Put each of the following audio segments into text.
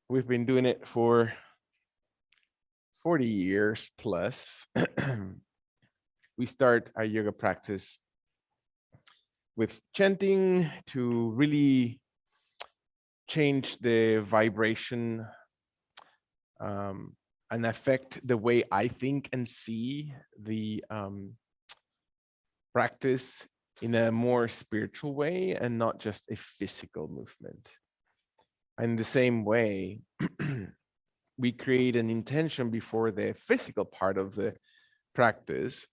We've been doing it for 40 years plus. We start our yoga practice with chanting to really change the vibration and affect the way I think and see the practice in a more spiritual way and not just a physical movement. In the same way, we create an intention before the physical part of the practice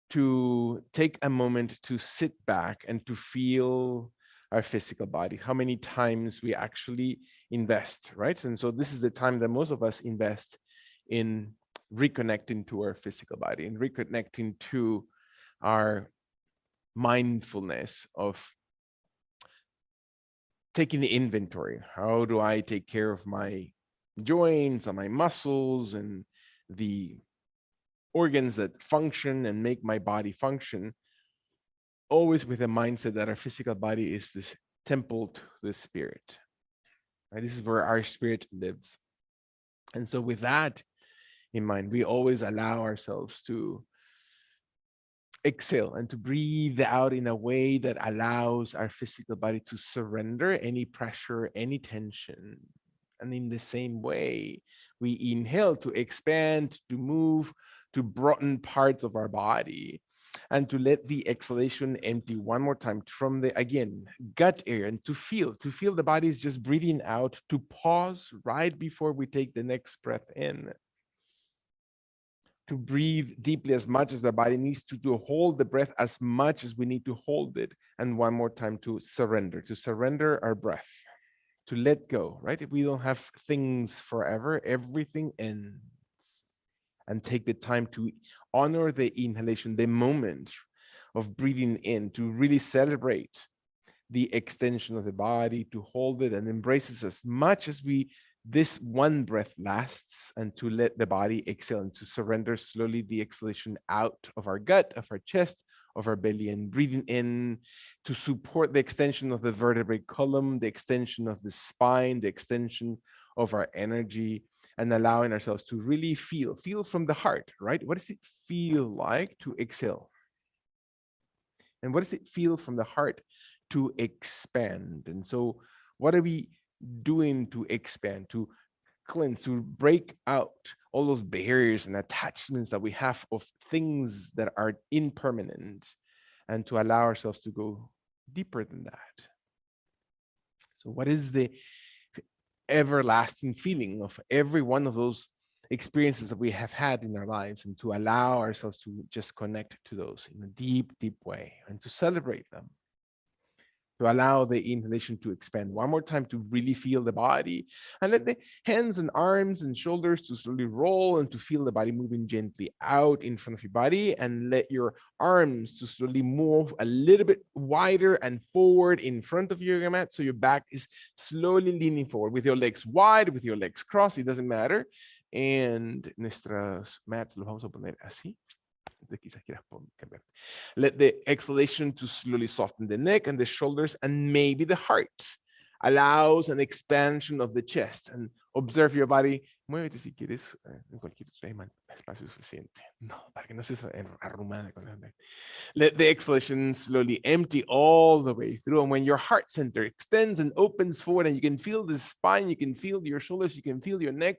to take a moment to sit back and to feel our physical body, how many times we actually invest, right? And so this is the time that most of us invest in reconnecting to our physical body and reconnecting to our mindfulness of taking the inventory. How do I take care of my joints and my muscles and the organs that function and make my body function, always with a mindset that our physical body is this temple to the spirit. Right? This is where our spirit lives. And so with that in mind, we always allow ourselves to exhale and to breathe out in a way that allows our physical body to surrender any pressure, any tension. And in the same way, we inhale to expand, to move, to broaden parts of our body, and to let the exhalation empty one more time from the, again, gut area, and to feel the body is just breathing out, to pause right before we take the next breath in, to breathe deeply as much as the body needs to hold the breath as much as we need to hold it, and one more time to surrender our breath, to let go, right? If we don't have things forever, everything ends. And take the time to honor the inhalation, the moment of breathing in, to really celebrate the extension of the body, to hold it and embrace it as much as this one breath lasts, and to let the body exhale and to surrender slowly the exhalation out of our gut, of our chest, of our belly, and breathing in to support the extension of the vertebrae column, the extension of the spine, the extension of our energy, and allowing ourselves to really feel from the heart, right? What does it feel like to exhale? And what does it feel from the heart to expand? And so what are we doing to expand, to cleanse, to break out all those barriers and attachments that we have of things that are impermanent, and to allow ourselves to go deeper than that? So what is the everlasting feeling of every one of those experiences that we have had in our lives, and to allow ourselves to just connect to those in a deep, deep way, and to celebrate them, to allow the inhalation to expand one more time, to really feel the body, and let the hands and arms and shoulders to slowly roll, and to feel the body moving gently out in front of your body, and let your arms to slowly move a little bit wider and forward in front of your yoga mat, so your back is slowly leaning forward with your legs wide, with your legs crossed, it doesn't matter. And nuestras mats los vamos a poner así. Let the exhalation to slowly soften the neck and the shoulders and maybe the heart. Allows an expansion of the chest, and observe your body. Muévete si quieres en cualquier espacio suficiente. No, para que no estés arrumada con la. Let the exhalation slowly empty all the way through. And when your heart center extends and opens forward, and you can feel the spine, you can feel your shoulders, you can feel your neck,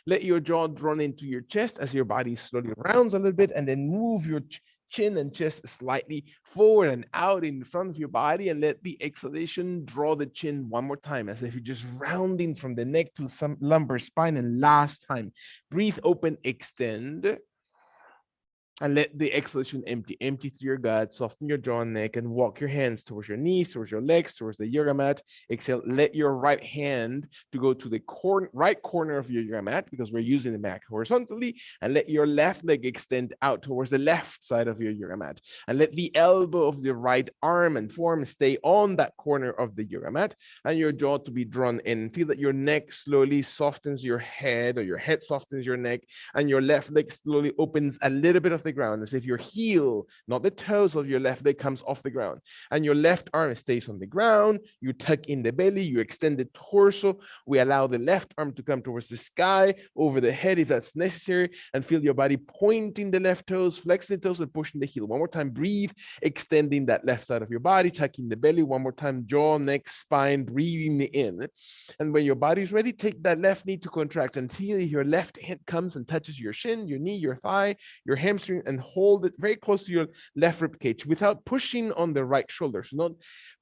let your jaw drawn into your chest as your body slowly rounds a little bit, and then move your chin and chest slightly forward and out in front of your body, and let the exhalation draw the chin one more time, as if you're just rounding from the neck to some lumbar spine. And last time, breathe, open, extend. And let the exhalation empty through your gut, soften your jaw and neck, and walk your hands towards your knees, towards your legs, towards the yoga mat. Exhale, let your right hand to go to the right corner of your yoga mat, because we're using the mat horizontally, and let your left leg extend out towards the left side of your yoga mat. And let the elbow of the right arm and forearm stay on that corner of the yoga mat, and your jaw to be drawn in. Feel that your neck slowly softens your head, or your head softens your neck, and your left leg slowly opens a little bit of the the ground, as if your heel, not the toes of your left leg, comes off the ground. And your left arm stays on the ground. You tuck in the belly, you extend the torso. We allow the left arm to come towards the sky, over the head if that's necessary, and feel your body pointing the left toes, flexing the toes, and pushing the heel. One more time, breathe, extending that left side of your body, tucking the belly. One more time, jaw, neck, spine, breathing in. And when your body's ready, take that left knee to contract and feel your left hand comes and touches your shin, your knee, your thigh, your hamstring, and hold it very close to your left rib cage without pushing on the right shoulder. So not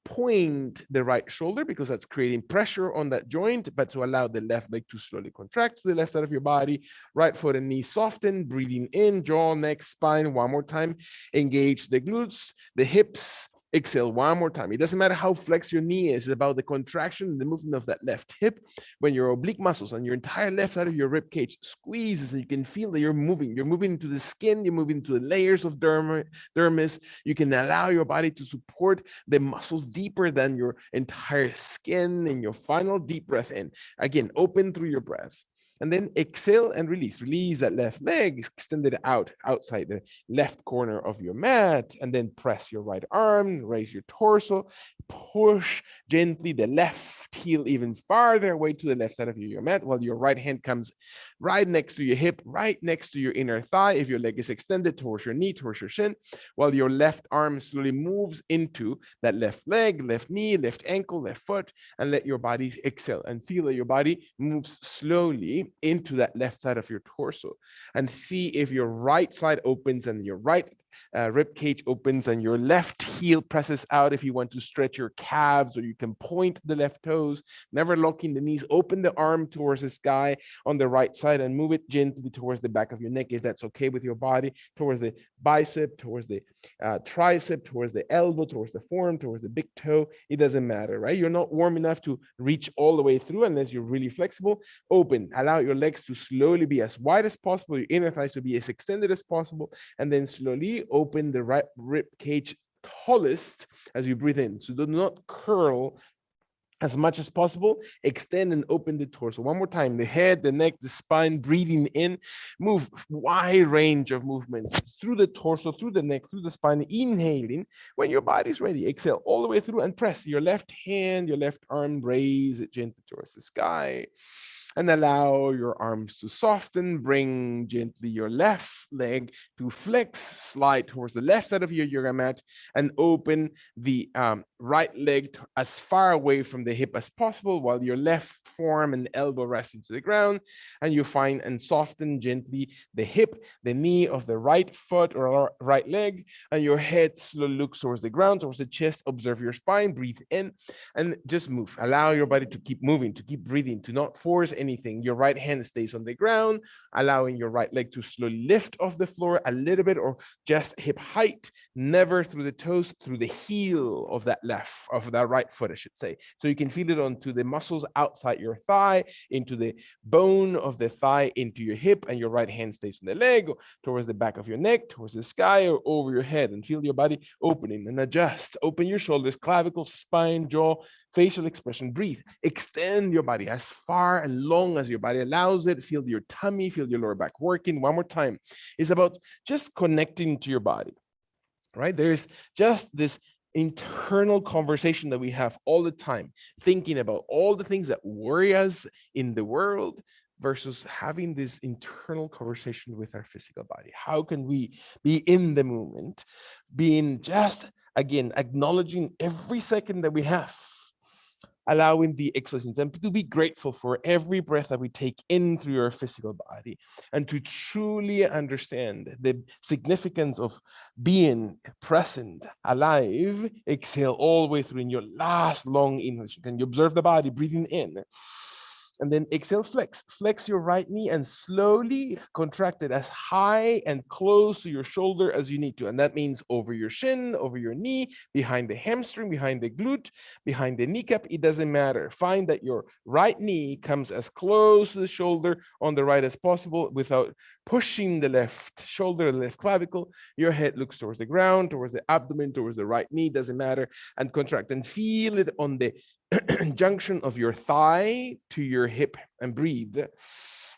point the right shoulder because that's creating pressure on that joint, but to allow the left leg to slowly contract to the left side of your body. Right foot and knee soften, breathing in, jaw, neck, spine. One more time, engage the glutes, the hips. Exhale one more time. It doesn't matter how flexed your knee is. It's about the contraction and the movement of that left hip. When your oblique muscles and your entire left side of your rib cage squeezes, and you can feel that you're moving. You're moving into the skin. You're moving to the layers of dermis. You can allow your body to support the muscles deeper than your entire skin. In your final deep breath in. Again, open through your breath. And then exhale and release. Release that left leg, extend it out outside the left corner of your mat, and then press your right arm, raise your torso, push gently the left heel even farther away to the left side of your mat, while your right hand comes right next to your hip, right next to your inner thigh. If your leg is extended towards your knee, towards your shin, while your left arm slowly moves into that left leg, left knee, left ankle, left foot, and let your body exhale and feel that your body moves slowly into that left side of your torso, and see if your right side opens and your right rib cage opens and your left heel presses out. If you want to stretch your calves, or you can point the left toes, never locking the knees. Open the arm towards the sky on the right side and move it gently towards the back of your neck, if that's okay with your body, towards the bicep, towards the tricep, towards the elbow, towards the forearm, towards the big toe. It doesn't matter, right? You're not warm enough to reach all the way through unless you're really flexible. Open, allow your legs to slowly be as wide as possible, your inner thighs to be as extended as possible, and then slowly open the right rib cage tallest as you breathe in. So do not curl as much as possible. Extend and open the torso. One more time, the head, the neck, the spine, breathing in. Move, wide range of movements through the torso, through the neck, through the spine, inhaling. When your body's ready, exhale all the way through and press your left hand, your left arm, raise it gently towards the sky. And allow your arms to soften. Bring gently your left leg to flex, slide towards the left side of your yoga mat, and open the right leg as far away from the hip as possible, while your left forearm and elbow rest into the ground. And you find and soften gently the hip, the knee of the right foot or right leg, and your head slowly looks towards the ground, towards the chest. Observe your spine, breathe in, and just move. Allow your body to keep moving, to keep breathing, to not force anything. Your right hand stays on the ground, allowing your right leg to slowly lift off the floor a little bit, or just hip height, never through the toes, through the heel of that right foot, I should say. So you can feel it onto the muscles outside your thigh, into the bone of the thigh, into your hip, and your right hand stays on the leg, towards the back of your neck, towards the sky, or over your head, and feel your body opening and adjust. Open your shoulders, clavicles, spine, jaw, facial expression. Breathe. Extend your body as far and long as your body allows it. Feel your tummy, feel your lower back working. One more time. It's about just connecting to your body, right? There's just this internal conversation that we have all the time, thinking about all the things that worry us in the world, versus having this internal conversation with our physical body. How can we be in the moment, being just, again, acknowledging every second that we have, allowing the exhalation to be grateful for every breath that we take in through your physical body, and to truly understand the significance of being present, alive. Exhale all the way through in your last long inhalation. Can you observe the body breathing in? And then exhale, flex. Flex your right knee and slowly contract it as high and close to your shoulder as you need to. And that means over your shin, over your knee, behind the hamstring, behind the glute, behind the kneecap. It doesn't matter. Find that your right knee comes as close to the shoulder on the right as possible without pushing the left shoulder, the left clavicle. Your head looks towards the ground, towards the abdomen, towards the right knee, doesn't matter. And contract and feel it on the junction of your thigh to your hip, and breathe.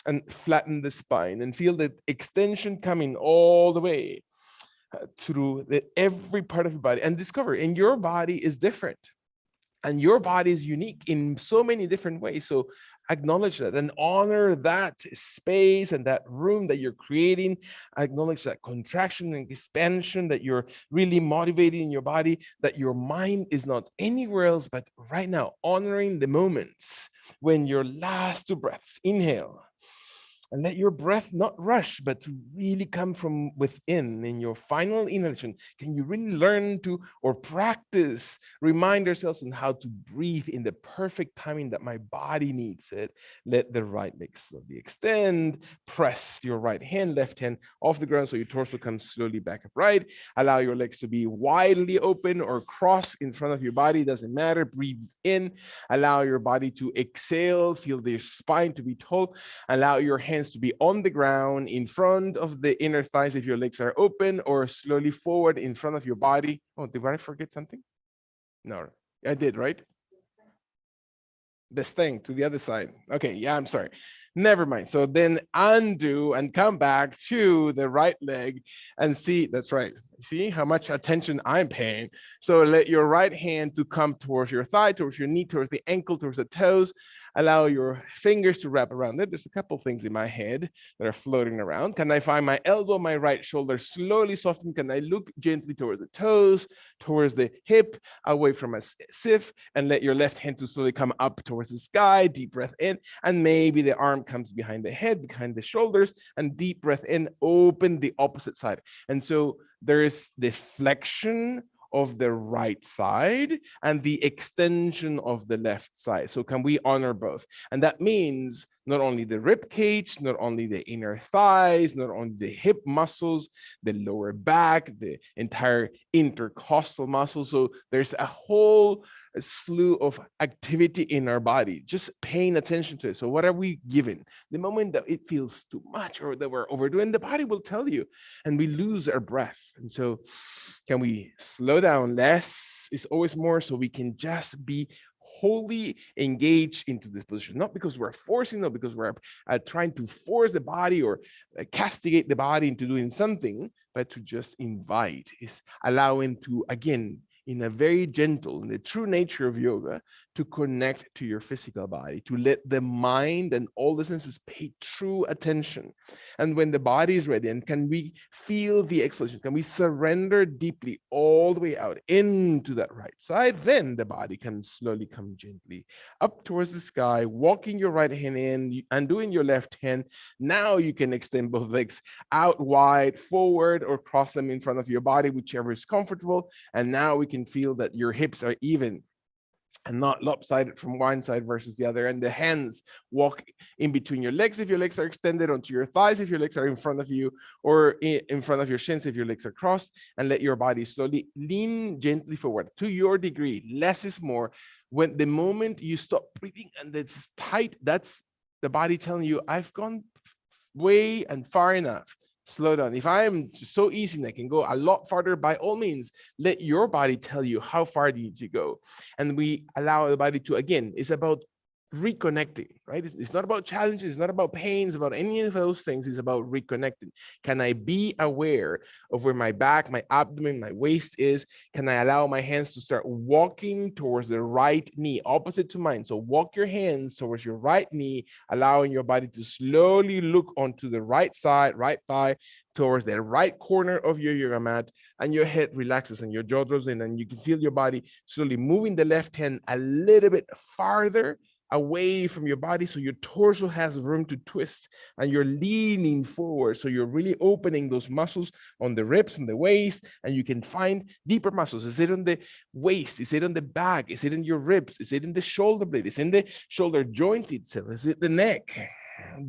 and flatten the spine and feel the extension coming all the way through every part of your body, and discover in your body is different and your body is unique in so many different ways. So acknowledge that and honor that space and that room that you're creating. Acknowledge that contraction and expansion, that you're really motivating your body, that your mind is not anywhere else but right now, honoring the moments when your last two breaths, inhale, and let your breath not rush, but to really come from within. In your final inhalation, can you really learn to, or practice, remind ourselves on how to breathe in the perfect timing that my body needs it. Let the right leg slowly extend. Press your right hand, left hand off the ground so your torso comes slowly back upright. Allow your legs to be widely open or cross in front of your body, doesn't matter. Breathe in. Allow your body to exhale. Feel their spine to be tall. Allow your hands to be on the ground in front of the inner thighs if your legs are open, or slowly forward in front of your body. Oh, did I forget something? No, I did, right? This thing to the other side. Okay, yeah, I'm sorry. Never mind. So then undo and come back to the right leg and see, that's right. See how much attention I'm paying. So let your right hand to come towards your thigh, towards your knee, towards the ankle, towards the toes. Allow your fingers to wrap around it. There's a couple things in my head that are floating around. Can I find my elbow, my right shoulder slowly soften? Can I look gently towards the toes, towards the hip, away from a sif, and let your left hand to slowly come up towards the sky. Deep breath in, and maybe the arm comes behind the head, behind the shoulders, and deep breath in, open the opposite side. And so there's the flexion of the right side and the extension of the left side. So can we honor both? And that means not only the rib cage, not only the inner thighs, not only the hip muscles, the lower back, the entire intercostal muscles. So there's a whole slew of activity in our body, just paying attention to it. So what are we given? The moment that it feels too much or that we're overdoing, the body will tell you, and we lose our breath. And so can we slow down? Less is always more, so we can just be wholly engaged into this position, not because we're forcing, not because we're trying to force the body or castigate the body into doing something, but to just invite, is allowing to, again, in a very gentle, in the true nature of yoga, to connect to your physical body, to let the mind and all the senses pay true attention. And when the body is ready, and can we feel the exhalation, can we surrender deeply all the way out into that right side, then the body can slowly come gently up towards the sky, walking your right hand in and doing your left hand. Now you can extend both legs out wide, forward, or cross them in front of your body, whichever is comfortable. And now we can feel that your hips are even and not lopsided from one side versus the other. And the hands walk in between your legs if your legs are extended, onto your thighs if your legs are in front of you, or in front of your shins if your legs are crossed. And let your body slowly lean gently forward to your degree. Less is more. When the moment you stop breathing and it's tight, that's the body telling you, I've gone way and far enough. Slow down. If I'm so easy and I can go a lot farther, by all means, let your body tell you how far you need to go. And we allow the body to, again, it's about reconnecting, right? It's not about challenges, it's not about pain, it's about any of those things. It's about reconnecting. Can I be aware of where my back, my abdomen, my waist is? Can I allow my hands to start walking towards the right knee, opposite to mine? So walk your hands towards your right knee, allowing your body to slowly look onto the right side, right thigh, towards the right corner of your yoga mat, and your head relaxes and your jaw drops in, and you can feel your body slowly moving the left hand a little bit farther away from your body, so your torso has room to twist, and you're leaning forward, so you're really opening those muscles on the ribs, on the waist, and you can find deeper muscles. Is it on the waist? Is it on the back? Is it in your ribs? Is it in the shoulder blade? Is it in the shoulder joint itself? Is it the neck?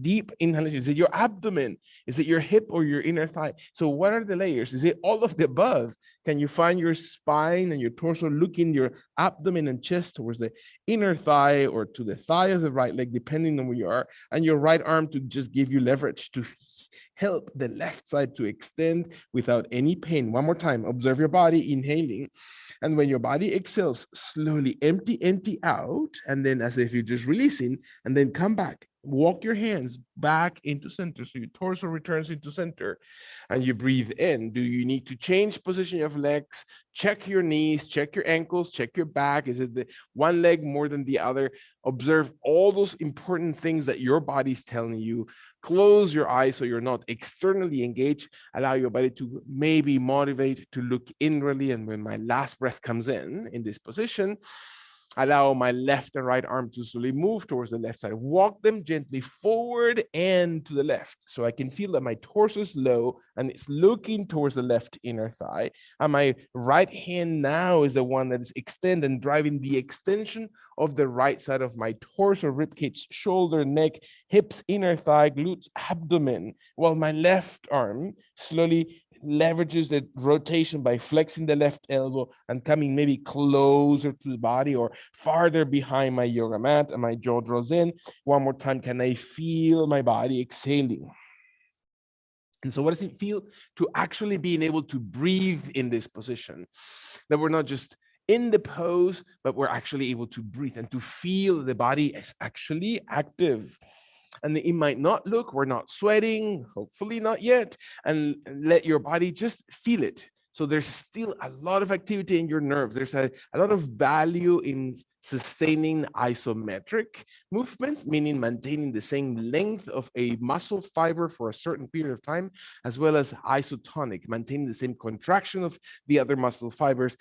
Deep inhalation. Is it your abdomen? Is it your hip or your inner thigh? So what are the layers? Is it all of the above? Can you find your spine and your torso looking your abdomen and chest towards the inner thigh or to the thigh of the right leg, depending on where you are, and your right arm to just give you leverage to help the left side to extend without any pain. One more time, observe your body inhaling. And when your body exhales, slowly empty out. And then as if you're just releasing, and then come back. Walk your hands back into center. So your torso returns into center and you breathe in. Do you need to change position of legs? Check your knees, check your ankles, check your back. Is it the one leg more than the other? Observe all those important things that your body's telling you. Close your eyes so you're not externally engaged. Allow your body to maybe motivate to look inwardly. And when my last breath comes in this position, allow my left and right arm to slowly move towards the left side. Walk them gently forward and to the left. So I can feel that my torso is low and it's looking towards the left inner thigh. And my right hand now is the one that is extended and driving the extension of the right side of my torso, ribcage, shoulder, neck, hips, inner thigh, glutes, abdomen, while my left arm slowly leverages the rotation by flexing the left elbow and coming maybe closer to the body or farther behind my yoga mat, and my jaw draws in. One more time, can I feel my body exhaling? And so what does it feel to actually being able to breathe in this position? That we're not just in the pose, but we're actually able to breathe and to feel the body is actually active. And it might not look, we're not sweating, hopefully not yet, and let your body just feel it. So there's still a lot of activity in your nerves. There's a lot of value in sustaining isometric movements, meaning maintaining the same length of a muscle fiber for a certain period of time, as well as isotonic, maintaining the same contraction of the other muscle fibers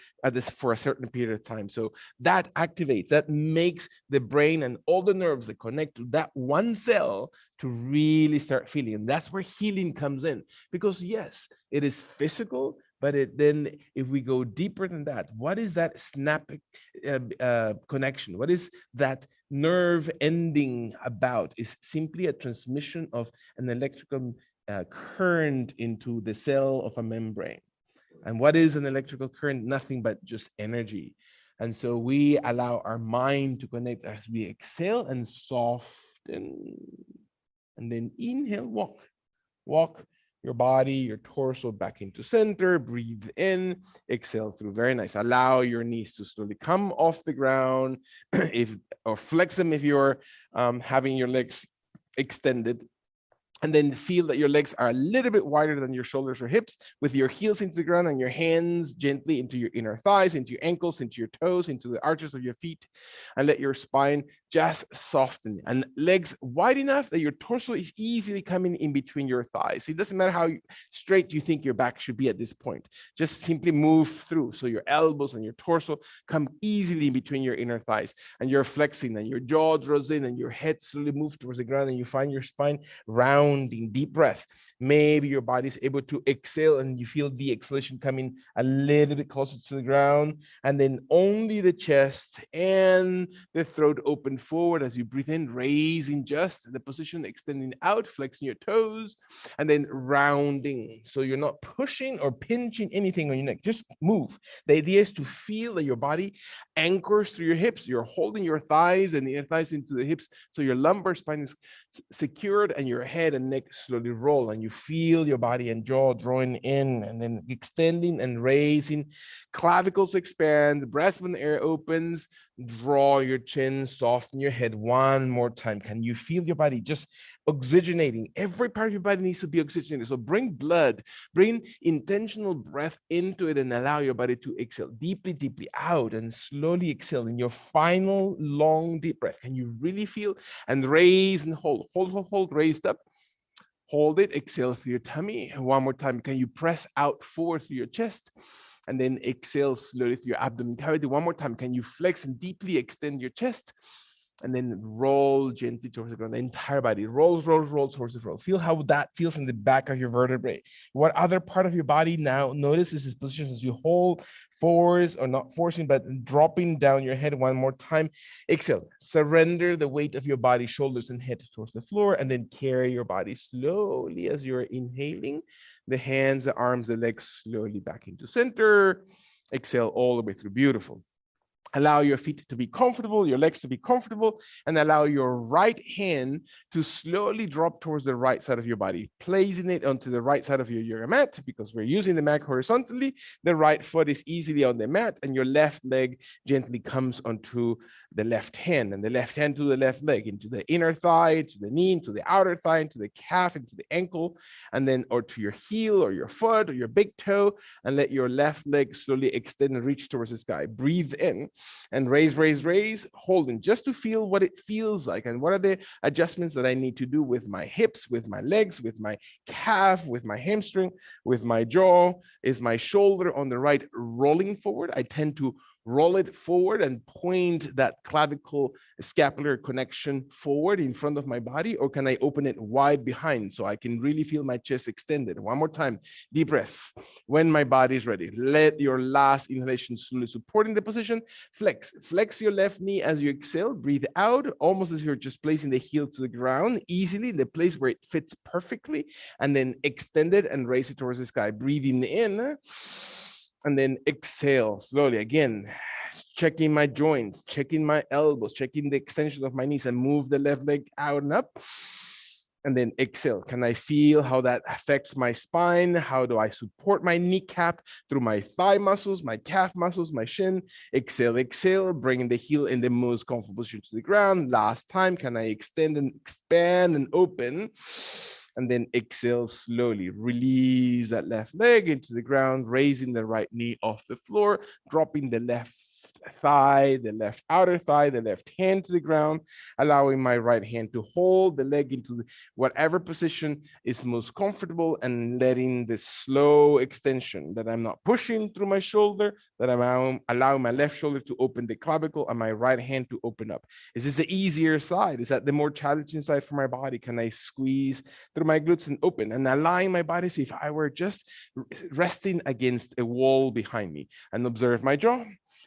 for a certain period of time. So that activates, that makes the brain and all the nerves that connect to that one cell to really start feeling. And that's where healing comes in. Because yes, it is physical, but then if we go deeper than that, what is that snap connection? What is that nerve ending about? Is simply a transmission of an electrical current into the cell of a membrane. And what is an electrical current? Nothing but just energy. And so we allow our mind to connect as we exhale and soften. And then inhale, walk. Walk your body, your torso back into center. Breathe in, exhale through. Very nice. Allow your knees to slowly come off the ground, or flex them if you're having your legs extended. And then feel that your legs are a little bit wider than your shoulders or hips, with your heels into the ground and your hands gently into your inner thighs, into your ankles, into your toes, into the arches of your feet. And let your spine just soften. And legs wide enough that your torso is easily coming in between your thighs. It doesn't matter how straight you think your back should be at this point. Just simply move through. So your elbows and your torso come easily in between your inner thighs. And you're flexing and your jaw draws in and your head slowly moves towards the ground and you find your spine round. Deep breath. Maybe your body is able to exhale and you feel the exhalation coming a little bit closer to the ground, and then only the chest and the throat open forward as you breathe in, raising just the position, extending out, flexing your toes, and then rounding. So you're not pushing or pinching anything on your neck, just move. The idea is to feel that your body anchors through your hips. You're holding your thighs and the inner thighs into the hips, so your lumbar spine is secured and your head and neck slowly roll, and you feel your body and jaw drawing in and then extending and raising. Clavicles expand, breast when the air opens. Draw your chin, soften your head. One more time. Can you feel your body just oxygenating? Every part of your body needs to be oxygenated. So bring blood, bring intentional breath into it, and allow your body to exhale deeply, deeply out and slowly exhale in your final long deep breath. Can you really feel? And raise and hold, raised up. Hold it, exhale through your tummy. One more time. Can you press out forward through your chest? And then exhale slowly through your abdomen cavity. One more time. Can you flex and deeply extend your chest? And then roll gently towards the ground. The entire body rolls towards the floor. Feel how that feels in the back of your vertebrae. What other part of your body now notices this position as you hold forwards, or not forcing, but dropping down your head one more time. Exhale. Surrender the weight of your body, shoulders and head towards the floor, and then carry your body slowly as you're inhaling. The hands, the arms, the legs slowly back into center. Exhale all the way through. Beautiful. Allow your feet to be comfortable, your legs to be comfortable, and allow your right hand to slowly drop towards the right side of your body, placing it onto the right side of your yoga mat. Because we're using the mat horizontally, the right foot is easily on the mat, and your left leg gently comes onto the left hand, and the left hand to the left leg, into the inner thigh, to the knee, into the outer thigh, into the calf, into the ankle, and then or to your heel or your foot or your big toe, and let your left leg slowly extend and reach towards the sky. Breathe in and raise, raise, raise, holding just to feel what it feels like and what are the adjustments that I need to do with my hips, with my legs, with my calf, with my hamstring, with my jaw. Is my shoulder on the right rolling forward? I tend to roll it forward and point that clavicle scapular connection forward in front of my body, or can I open it wide behind so I can really feel my chest extended? One more time, deep breath. When my body is ready, let your last inhalation slowly supporting the position. Flex your left knee as you exhale. Breathe out, almost as if you're just placing the heel to the ground, easily in the place where it fits perfectly, and then extend it and raise it towards the sky. Breathing in, and then exhale slowly. Again, checking my joints, checking my elbows, checking the extension of my knees, and move the left leg out and up. And then exhale. Can I feel how that affects my spine? How do I support my kneecap through my thigh muscles, my calf muscles, my shin? Exhale, exhale, bringing the heel in the most comfortable position to the ground. Last time, can I extend and expand and open? And then exhale slowly. Release that left leg into the ground, raising the right knee off the floor, dropping the left thigh, the left outer thigh, the left hand to the ground, allowing my right hand to hold the leg into whatever position is most comfortable, and letting the slow extension that I'm not pushing through my shoulder, that I'm allowing my left shoulder to open the clavicle and my right hand to open up. Is this the easier side? Is that the more challenging side for my body? Can I squeeze through my glutes and open, and allowing my body as if I were just resting against a wall behind me, and observe my jaw.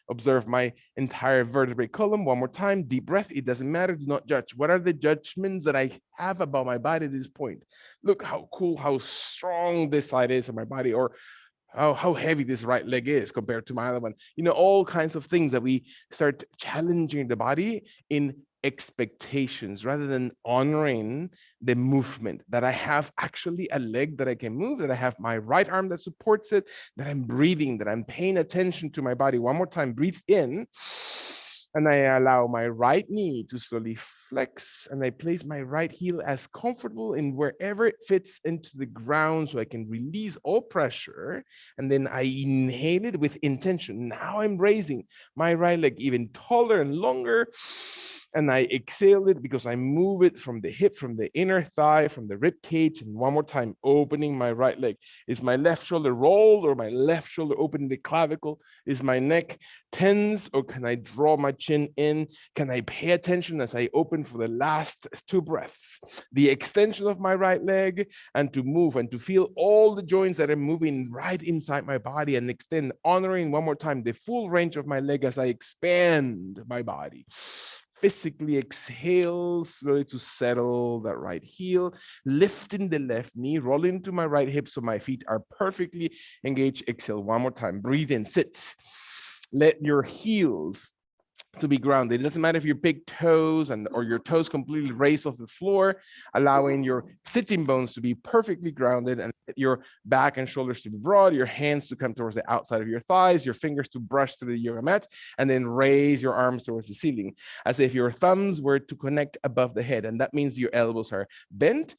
Observe my entire vertebrae column. One more time, deep breath. It doesn't matter. Do not judge. What are the judgments that I have about my body at this point? Look how cool, how strong this side is of my body, or how heavy this right leg is compared to my other one. You know, all kinds of things that we start challenging the body in expectations rather than honoring the movement, that I have actually a leg that I can move, that I have my right arm that supports it, that I'm breathing, that I'm paying attention to my body. One more time, breathe in. And I allow my right knee to slowly flex, and I place my right heel as comfortable in wherever it fits into the ground so I can release all pressure. And then I inhale it with intention. Now I'm raising my right leg even taller and longer. And I exhale it because I move it from the hip, from the inner thigh, from the rib cage. And one more time, opening my right leg. Is my left shoulder rolled, or my left shoulder opening the clavicle? Is my neck tense, or can I draw my chin in? Can I pay attention as I open for the last two breaths? The extension of my right leg, and to move and to feel all the joints that are moving right inside my body, and extend, honoring one more time the full range of my leg as I expand my body. Physically exhale slowly to settle that right heel, lifting the left knee, rolling to my right hip so my feet are perfectly engaged. Exhale one more time. Breathe in, sit. Let your heels to be grounded. It doesn't matter if your big toes or your toes completely raised off the floor, allowing your sitting bones to be perfectly grounded, and your back and shoulders to be broad, your hands to come towards the outside of your thighs, your fingers to brush through the yoga mat, and then raise your arms towards the ceiling as if your thumbs were to connect above the head. And that means your elbows are bent,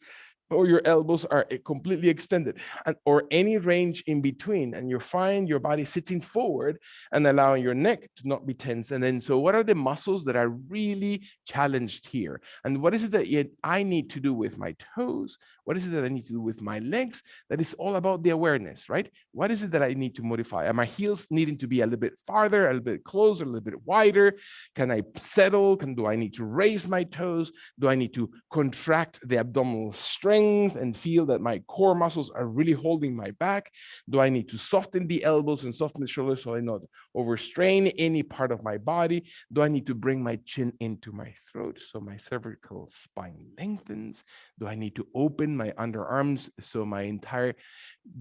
or your elbows are completely extended, or any range in between, and you find your body sitting forward and allowing your neck to not be tense. And then, so what are the muscles that are really challenged here? And what is it that I need to do with my toes? What is it that I need to do with my legs? That is all about the awareness, right? What is it that I need to modify? Are my heels needing to be a little bit farther, a little bit closer, a little bit wider? Can I settle? Do I need to raise my toes? Do I need to contract the abdominal strength? strength and feel that my core muscles are really holding my back? Do I need to soften the elbows and soften the shoulders so I not overstrain any part of my body? Do I need to bring my chin into my throat so my cervical spine lengthens? Do I need to open my underarms so my entire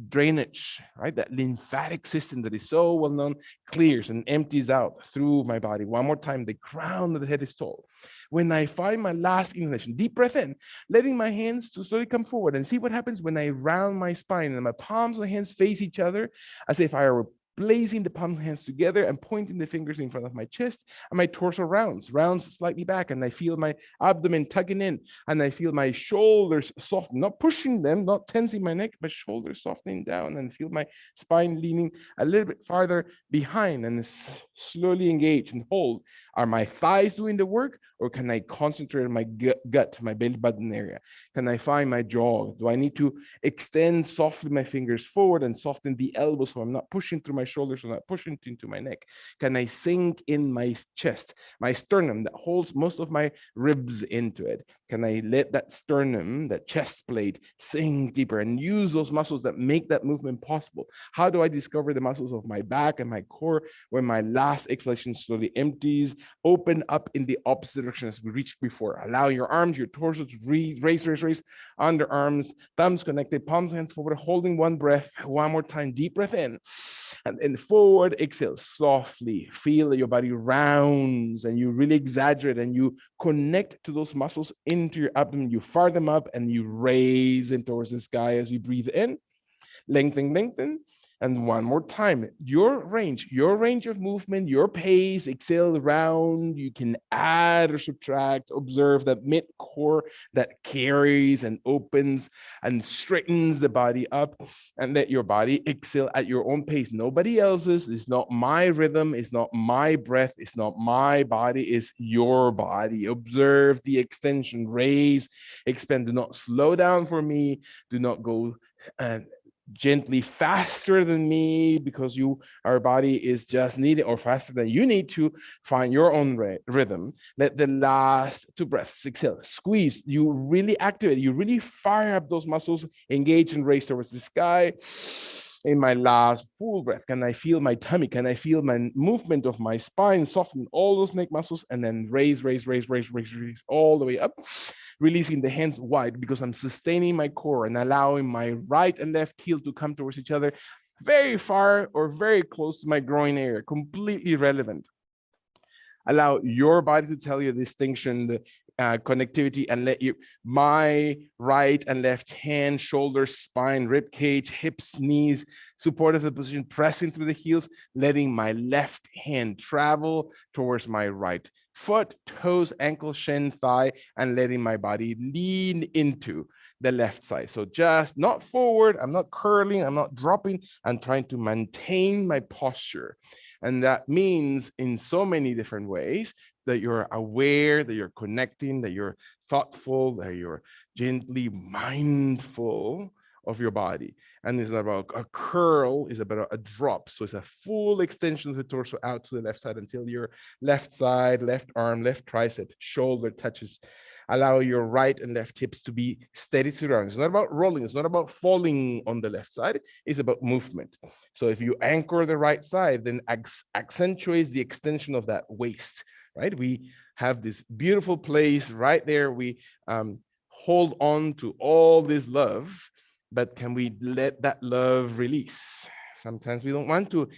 drainage, right, that lymphatic system that is so well known, clears and empties out through my body? One more time, the crown of the head is tall. When I find my last inhalation, deep breath in, letting my hands to slowly come forward, and see what happens when I round my spine and my palms of the hands face each other as if I were placing the palm hands together and pointing the fingers in front of my chest, and my torso rounds slightly back, and I feel my abdomen tugging in, and I feel my shoulders soften, not pushing them, not tensing my neck, but shoulders softening down, and feel my spine leaning a little bit farther behind, and slowly engage and hold. Are my thighs doing the work, or can I concentrate on my gut, my belly button area? Can I find my jaw? Do I need to extend softly my fingers forward and soften the elbows so I'm not pushing through my shoulders or not pushing into my neck? Can I sink in my chest, my sternum that holds most of my ribs into it? Can I let that sternum, that chest plate, sink deeper and use those muscles that make that movement possible? How do I discover the muscles of my back and my core when my last exhalation slowly empties, open up in the opposite direction as we reached before? Allow your arms, your torso to raise, underarms, thumbs connected, palms, hands forward, holding one breath. One more time, deep breath in. And then forward, exhale softly. Feel that your body rounds and you really exaggerate and you connect to those muscles into your abdomen. You fire them up and you raise them towards the sky as you breathe in. Lengthen. And one more time, your range of movement, your pace, exhale round. You can add or subtract. Observe that mid core that carries and opens and straightens the body up, and let your body exhale at your own pace. Nobody else's. It's not my rhythm. It's not my breath. It's not my body. It's your body. Observe the extension, raise, expand. Do not slow down for me. Do not go gently faster than me because our body is just needed, or faster than you need to find your own rhythm. Let the last two breaths exhale, squeeze. You really activate, you really fire up those muscles, engage and raise towards the sky. In my last full breath, can I feel my tummy? Can I feel my movement of my spine, soften all those neck muscles, and then raise all the way up, releasing the hands wide because I'm sustaining my core and allowing my right and left heel to come towards each other very far or very close to my groin area, completely relevant. Allow your body to tell you the distinction, the connectivity, and let my right and left hand, shoulders, spine, rib cage, hips, knees, supportive of the position, pressing through the heels, letting my left hand travel towards my right foot, toes, ankle, shin, thigh, and letting my body lean into the left side. So just not forward, I'm not curling, I'm not dropping, I'm trying to maintain my posture. And that means in so many different ways that you're aware, that you're connecting, that you're thoughtful, that you're gently mindful of your body. And it's not about a curl, it's about a drop. So it's a full extension of the torso out to the left side until your left side, left arm, left tricep, shoulder touches. Allow your right and left hips to be steady to the ground. It's not about rolling. It's not about falling on the left side. It's about movement. So if you anchor the right side, then accentuates the extension of that waist, right? We have this beautiful place right there. We hold on to all this love, but can we let that love release? Sometimes we don't want to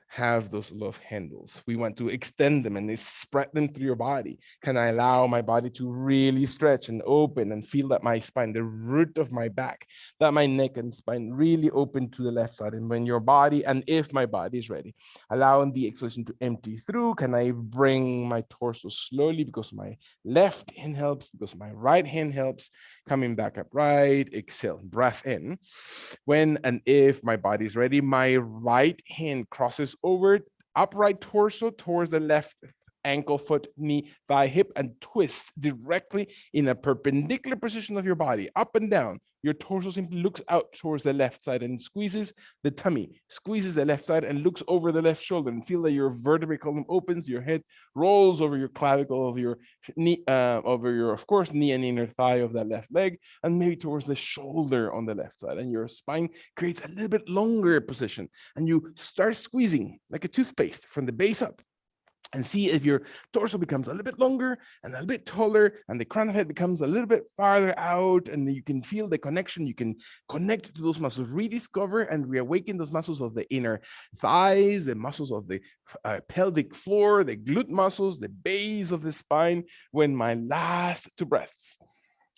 have those love handles. We want to extend them and spread them through your body. Can I allow my body to really stretch and open and feel that my spine, the root of my back, that my neck and spine really open to the left side? And when your body, and if my body is ready, allowing the exhalation to empty through, can I bring my torso slowly because my left hand helps, because my right hand helps, coming back upright, exhale, breath in. When and if my body is ready, my right hand crosses over upright torso towards the left ankle, foot, knee, thigh, hip, and twist directly in a perpendicular position of your body, up and down. Your torso simply looks out towards the left side and squeezes the tummy, squeezes the left side and looks over the left shoulder, and feel that your vertebrae column opens, your head rolls over your clavicle, over your knee, over your, of course, knee and inner thigh of that left leg, and maybe towards the shoulder on the left side. And your spine creates a little bit longer position, and you start squeezing like a toothpaste from the base up, and see if your torso becomes a little bit longer and a little bit taller, and the crown of head becomes a little bit farther out, and you can feel the connection. You can connect to those muscles, rediscover and reawaken those muscles of the inner thighs, the muscles of the pelvic floor, the glute muscles, the base of the spine. When my last two breaths,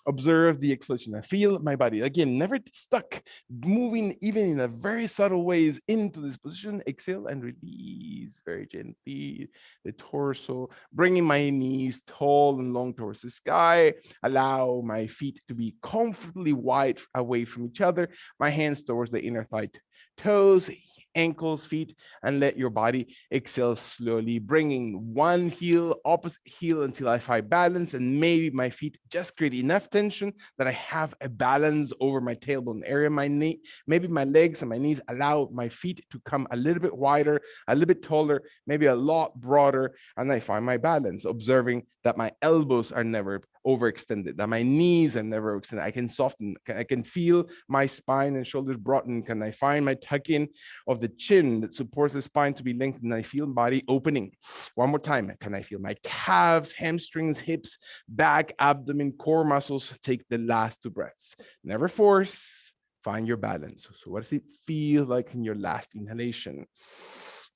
observe the exhalation. I feel my body, again, never stuck, moving even in a very subtle ways into this position. Exhale and release very gently the torso, bringing my knees tall and long towards the sky. Allow my feet to be comfortably wide away from each other, my hands towards the inner thigh toes, ankles, feet, and let your body exhale slowly, bringing one heel, opposite heel until I find balance, and maybe my feet just create enough tension that I have a balance over my tailbone area. My knee, maybe my legs and my knees allow my feet to come a little bit wider, a little bit taller, maybe a lot broader, and I find my balance, observing that my elbows are never overextended, that my knees are never extended. I can soften, I can feel my spine and shoulders broaden. Can I find my tuck in of the chin that supports the spine to be lengthened? I feel body opening. One more time. Can I feel my calves, hamstrings, hips, back, abdomen, core muscles? Take the last two breaths. Never force, find your balance. So what does it feel like in your last inhalation?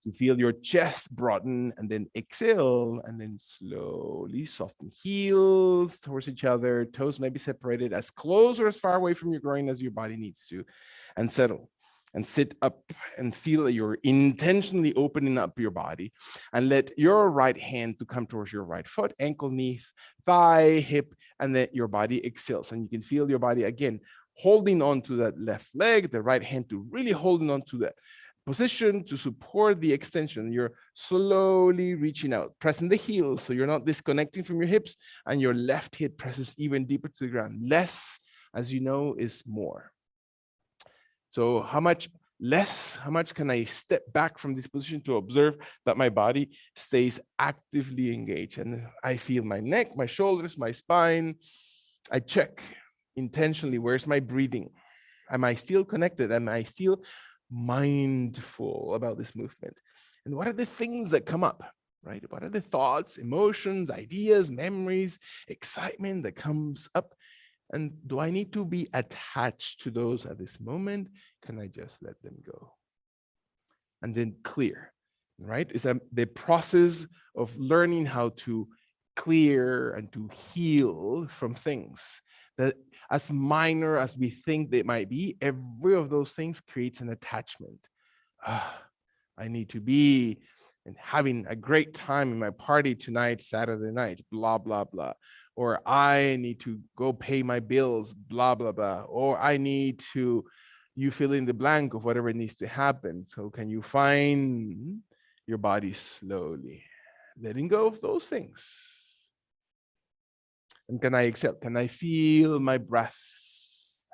You feel your chest broaden, and then exhale, and then slowly soften heels towards each other. Toes may be separated as close or as far away from your groin as your body needs to, and settle and sit up and feel that you're intentionally opening up your body, and let your right hand to come towards your right foot, ankle, knee, thigh, hip, and then your body exhales. And you can feel your body again holding on to that left leg, the right hand to really holding on to that position to support the extension. You're slowly reaching out, pressing the heels so you're not disconnecting from your hips, and your left hip presses even deeper to the ground. Less, as you know, is more. So how much less, how much can I step back from this position to observe that my body stays actively engaged? And I feel my neck, my shoulders, my spine. I check intentionally, where's my breathing? Am I still connected? Am I still mindful about this movement? And what are the things that come up, right? What are the thoughts, emotions, ideas, memories, excitement that comes up? And do I need to be attached to those at this moment? Can I just let them go? And then clear, right? Is the process of learning how to clear and to heal from things that, as minor as we think they might be, every of those things creates an attachment. I need to be and having a great time in my party tonight, Saturday night, blah, blah, blah. Or I need to go pay my bills, blah, blah, blah. Or I need to, you fill in the blank of whatever needs to happen. So can you find your body slowly letting go of those things? And can I accept? Can I feel my breath?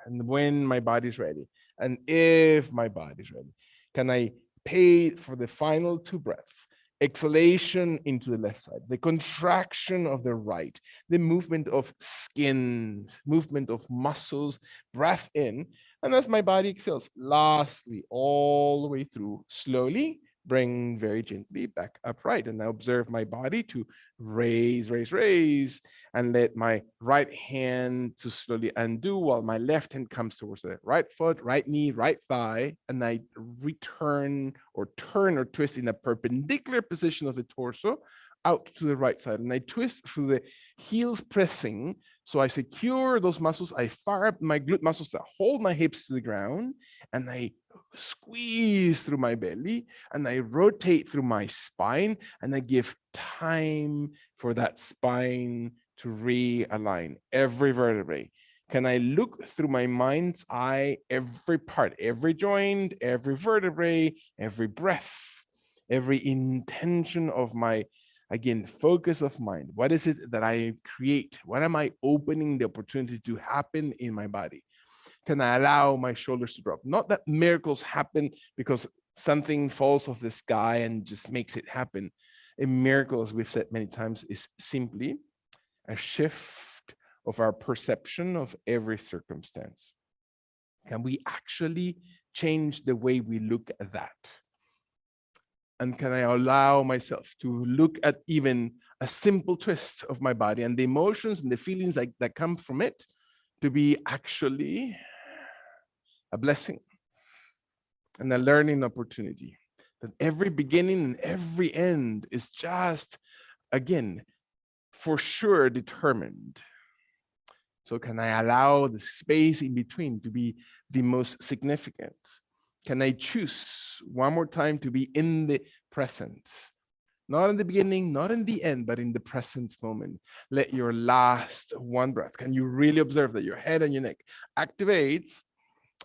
And when my body's ready, and if my body's ready, can I pay for the final two breaths? Exhalation into the left side, the contraction of the right, the movement of skin, movement of muscles, breath in, and as my body exhales, lastly, all the way through, slowly bring very gently back upright. And I observe my body to raise, raise, raise, and let my right hand to slowly undo while my left hand comes towards the right foot, right knee, right thigh, and I return or turn or twist in a perpendicular position of the torso out to the right side. And I twist through the heels pressing. So I secure those muscles. I fire up my glute muscles that hold my hips to the ground, and I squeeze through my belly, and I rotate through my spine, and I give time for that spine to realign every vertebrae. Can I look through my mind's eye, every part, every joint, every vertebrae, every breath, every intention of my Again, focus of mind. What is it that I create? What am I opening the opportunity to happen in my body? Can I allow my shoulders to drop? Not that miracles happen because something falls off the sky and just makes it happen. A miracle, as we've said many times, is simply a shift of our perception of every circumstance. Can we actually change the way we look at that? And can I allow myself to look at even a simple twist of my body and the emotions and the feelings that come from it to be actually a blessing and a learning opportunity? That every beginning and every end is just, again, for sure determined. So can I allow the space in between to be the most significant? Can I choose one more time to be in the present? Not in the beginning, not in the end, but in the present moment. Let your last one breath. Can you really observe that your head and your neck activates,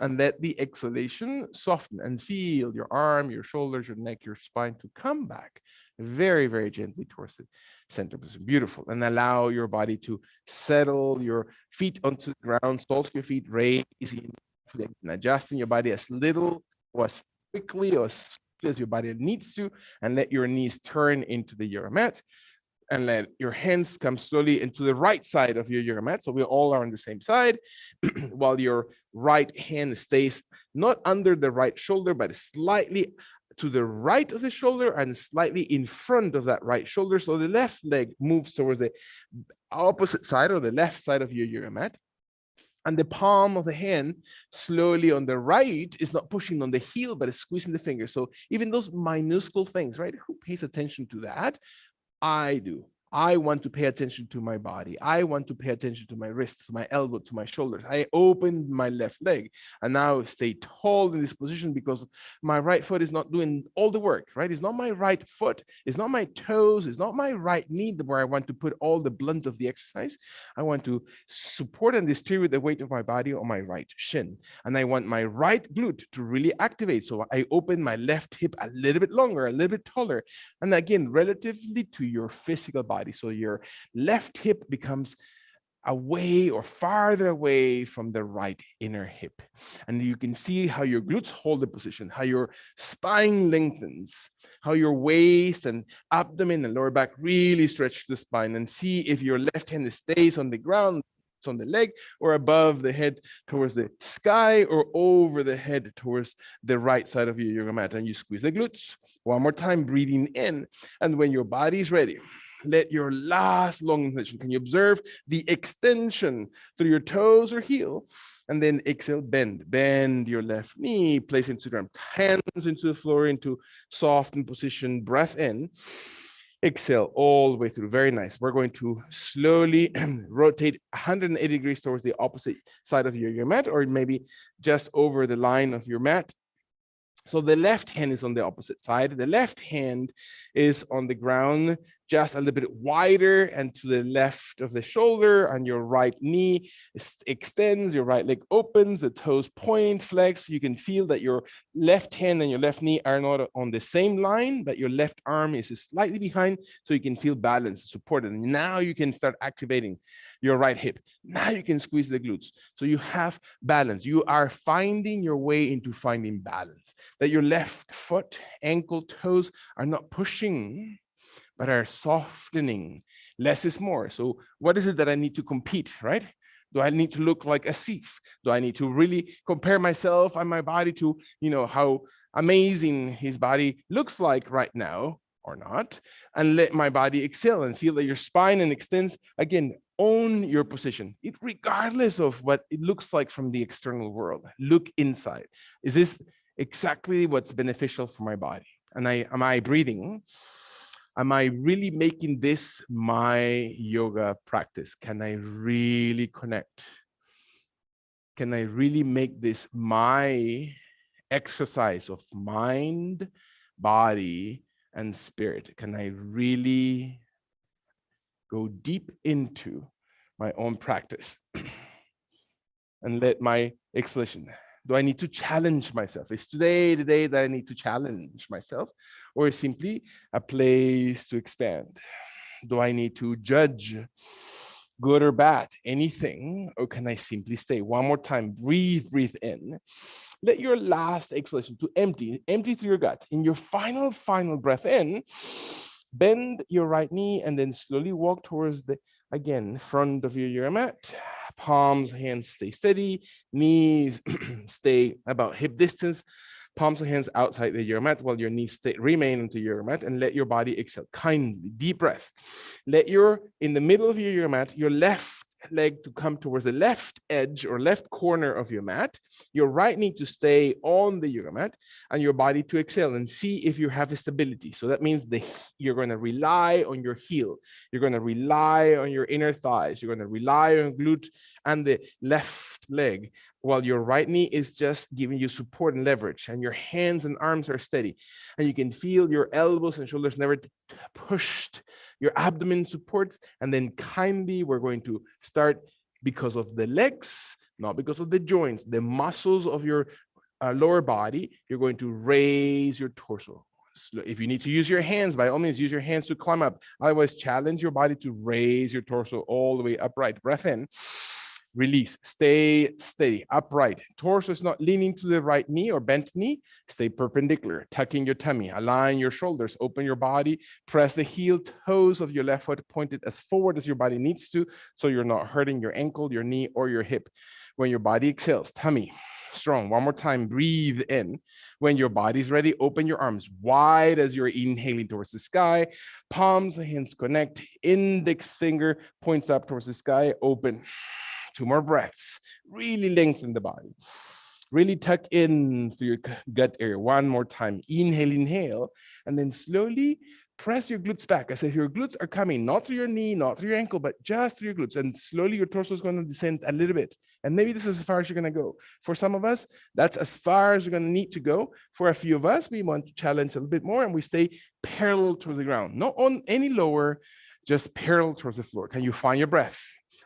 and let the exhalation soften, and feel your arm, your shoulders, your neck, your spine to come back very, very gently towards the center position. Beautiful. And allow your body to settle, your feet onto the ground, soles of your feet raising, and adjusting your body as little or as quickly or as your body needs to, and let your knees turn into the yoga mat, and let your hands come slowly into the right side of your yoga mat. So we all are on the same side, while your right hand stays not under the right shoulder, but slightly to the right of the shoulder and slightly in front of that right shoulder. So the left leg moves towards the opposite side or the left side of your yoga mat. And the palm of the hand slowly on the right is not pushing on the heel, but it's squeezing the finger. So even those minuscule things, right? Who pays attention to that? I do. I want to pay attention to my body. I want to pay attention to my wrist, to my elbow, to my shoulders. I opened my left leg and now stay tall in this position because my right foot is not doing all the work, right? It's not my right foot. It's not my toes. It's not my right knee where I want to put all the blunt of the exercise. I want to support and distribute the weight of my body on my right shin. And I want my right glute to really activate. So I open my left hip a little bit longer, a little bit taller. And again, relatively to your physical body. So your left hip becomes away or farther away from the right inner hip. And you can see how your glutes hold the position, how your spine lengthens, how your waist and abdomen and lower back really stretch the spine, and see if your left hand stays on the ground, on the leg, or above the head towards the sky, or over the head towards the right side of your yoga mat. And you squeeze the glutes. One more time, breathing in. And when your body is ready, let your last long inhalation. Can you observe the extension through your toes or heel? And then exhale, bend your left knee, place into the ground, hands into the floor, into softened position, breath in. Exhale all the way through. Very nice. We're going to slowly rotate 180 degrees towards the opposite side of your mat, or maybe just over the line of your mat. So the left hand is on the opposite side. The left hand is on the ground, just a little bit wider and to the left of the shoulder, and your right knee extends, your right leg opens, the toes point, flex. You can feel that your left hand and your left knee are not on the same line, but your left arm is slightly behind, so you can feel balanced, supported. And now you can start activating your right hip. Now you can squeeze the glutes. So you have balance. You are finding your way into finding balance. That your left foot, ankle, toes are not pushing, but are softening. Less is more. So what is it that I need to compete, right? Do I need to look like a thief? Do I need to really compare myself and my body to, how amazing his body looks like right now, or not? And let my body exhale and feel that your spine and extends. Again, own your position, regardless of what it looks like from the external world. Look inside. Is this exactly what's beneficial for my body? And am I breathing? Am I really making this my yoga practice? Can I really connect? Can I really make this my exercise of mind, body, and spirit? Can I really go deep into my own practice and let my exhalation Do I need to challenge myself? Is today the day that I need to challenge myself? Or is simply a place to expand? Do I need to judge good or bad, anything? Or can I simply stay? One more time, breathe, breathe in. Let your last exhalation to empty through your gut. In your final breath in, bend your right knee and then slowly walk towards the, again, front of your yoga mat. Palms, hands stay steady, knees stay about hip distance, palms of hands outside the yoga mat while your knees remain into your mat, and let your body exhale kindly, deep breath. Let your, in the middle of your yoga mat, your left leg to come towards the left edge or left corner of your mat, your right knee to stay on the yoga mat, and your body to exhale, and see if you have stability. So that means you're going to rely on your heel. You're going to rely on your inner thighs. You're going to rely on glute and the left leg, while your right knee is just giving you support and leverage, and your hands and arms are steady. And you can feel your elbows and shoulders never pushed. Your abdomen supports, and then kindly we're going to start because of the legs, not because of the joints, the muscles of your lower body. You're going to raise your torso. If you need to use your hands, by all means, use your hands to climb up. Otherwise, challenge your body to raise your torso all the way upright. Breath in. Release, stay steady, upright. Torso is not leaning to the right knee or bent knee. Stay perpendicular, tucking your tummy, align your shoulders, open your body, press the heel toes of your left foot pointed as forward as your body needs to, so you're not hurting your ankle, your knee, or your hip. When your body exhales, tummy strong. One more time, breathe in. When your body's ready, open your arms wide as you're inhaling towards the sky. Palms, the hands connect, index finger points up towards the sky, open. 2 more breaths. Really lengthen the body. Really tuck in through your gut area. 1 more time. Inhale, inhale. And then slowly press your glutes back as if your glutes are coming, not through your knee, not through your ankle, but just through your glutes. And slowly your torso is going to descend a little bit. And maybe this is as far as you're going to go. For some of us, that's as far as you're going to need to go. For a few of us, we want to challenge a little bit more, and we stay parallel to the ground. Not on any lower, just parallel towards the floor. Can you find your breath?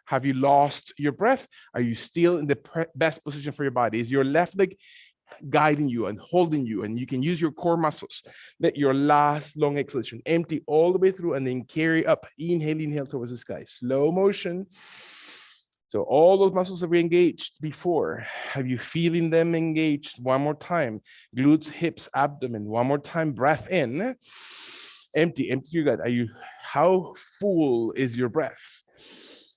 Have you lost your breath? Are you still in the best position for your body? Is your left leg guiding you and holding you, and you can use your core muscles? Let your last long exhalation empty all the way through, and then carry up. Inhale, inhale towards the sky. Slow motion. So all those muscles that we engaged before, have you feeling them engaged? 1 more time. Glutes, hips, abdomen. 1 more time. Breath in. Empty your gut. How full is your breath?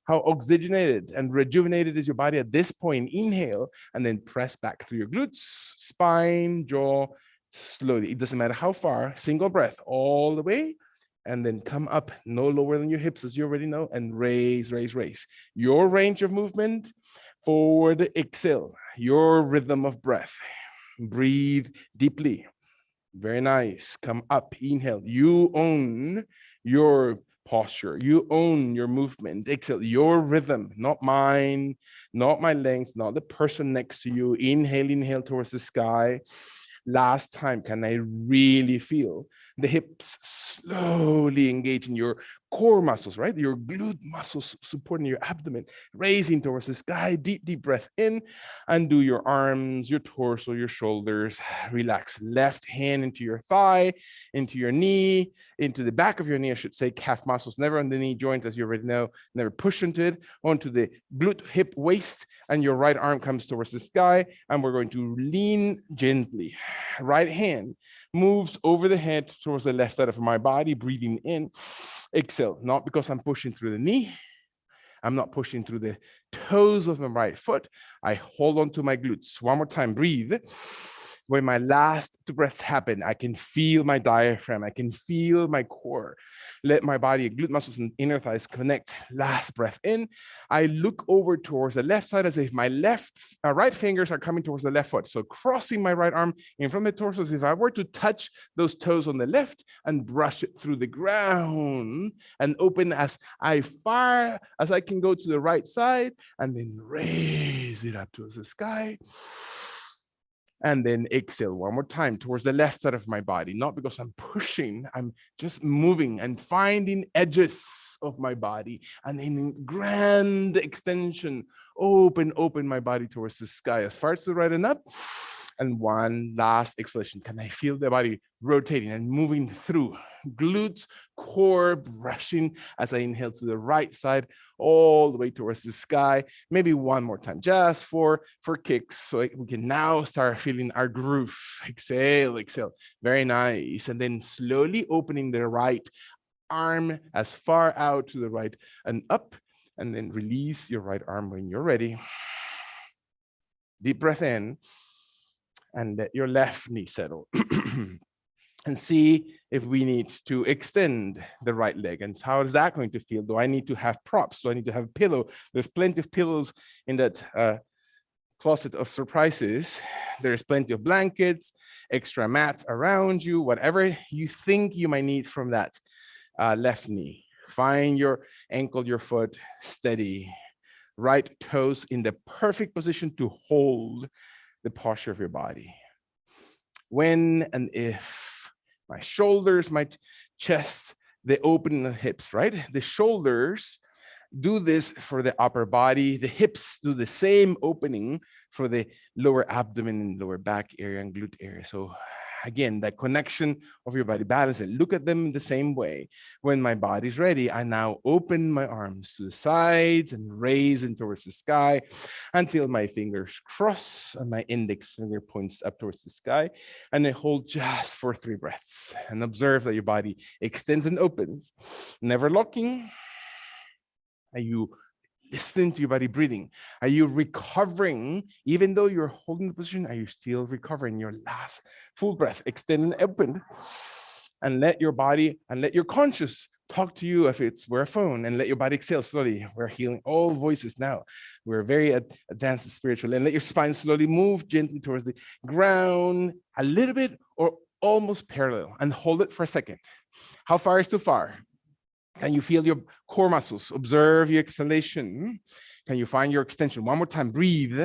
How oxygenated and rejuvenated is your body at this point? Inhale, and then press back through your glutes, spine, jaw, slowly. It doesn't matter how far, single breath all the way, and then come up no lower than your hips, as you already know, and raise, raise, raise. Your range of movement, forward, exhale, your rhythm of breath. Breathe deeply. Very nice. Come up, inhale. You own your posture. You own your movement. Exhale, your rhythm, not mine, not my length, not the person next to you. Inhale, inhale towards the sky. Last time, can I really feel the hips slowly engaging your core muscles, right? Your glute muscles supporting your abdomen, raising towards the sky. Deep, deep breath in, and do your arms, your torso, your shoulders. Relax. Left hand into your thigh, into your knee, into the back of your knee, I should say. Calf muscles, never on the knee joints, as you already know. Never push into it. Onto the glute, hip, waist, and your right arm comes towards the sky. And we're going to lean gently. Right hand moves over the head towards the left side of my body, breathing in. Exhale, not because I'm pushing through the knee. I'm not pushing through the toes of my right foot. I hold on to my glutes. 1 more time, breathe. When my last two breaths happen, I can feel my diaphragm. I can feel my core. Let my body, glute muscles and inner thighs connect. Last breath in. I look over towards the left side as if my right fingers are coming towards the left foot. So crossing my right arm in front of the torso as if I were to touch those toes on the left and brush it through the ground and open as far as I can go to the right side, and then raise it up towards the sky. And then exhale one more time towards the left side of my body, not because I'm pushing, I'm just moving and finding edges of my body. And then grand extension, open my body towards the sky as far as to the right and up. And one last exhalation. Can I feel the body rotating and moving through? Glutes, core brushing as I inhale to the right side, all the way towards the sky. Maybe one more time, just for kicks. So we can now start feeling our groove. Exhale, exhale. Very nice. And then slowly opening the right arm as far out to the right and up. And then release your right arm when you're ready. Deep breath in. And let your left knee settle. And see if we need to extend the right leg. And how is that going to feel? Do I need to have props? Do I need to have a pillow? There's plenty of pillows in that closet of surprises. There's plenty of blankets, extra mats around you, whatever you think you might need from that left knee. Find your ankle, your foot steady. Right toes in the perfect position to hold the posture of your body. When and if my shoulders, my chest, they open the hips, right? The shoulders do this for the upper body. The hips do the same opening for the lower abdomen and lower back area and glute area. So again, that connection of your body, balance it. Look at them the same way. When my body's ready, I now open my arms to the sides and raise them towards the sky until my fingers cross and my index finger points up towards the sky. And I hold just for 3 breaths and observe that your body extends and opens, never locking. Are you listening to your body breathing? Are you recovering? Even though you're holding the position, are you still recovering? Your last full breath, extend and open. And let your body and let your conscious talk to you if we're a phone, and let your body exhale slowly. We're healing all voices now. We're very advanced spiritually. And let your spine slowly move gently towards the ground, a little bit or almost parallel, and hold it for a second. How far is too far? Can you feel your core muscles? Observe your exhalation. Can you find your extension? One more time, breathe.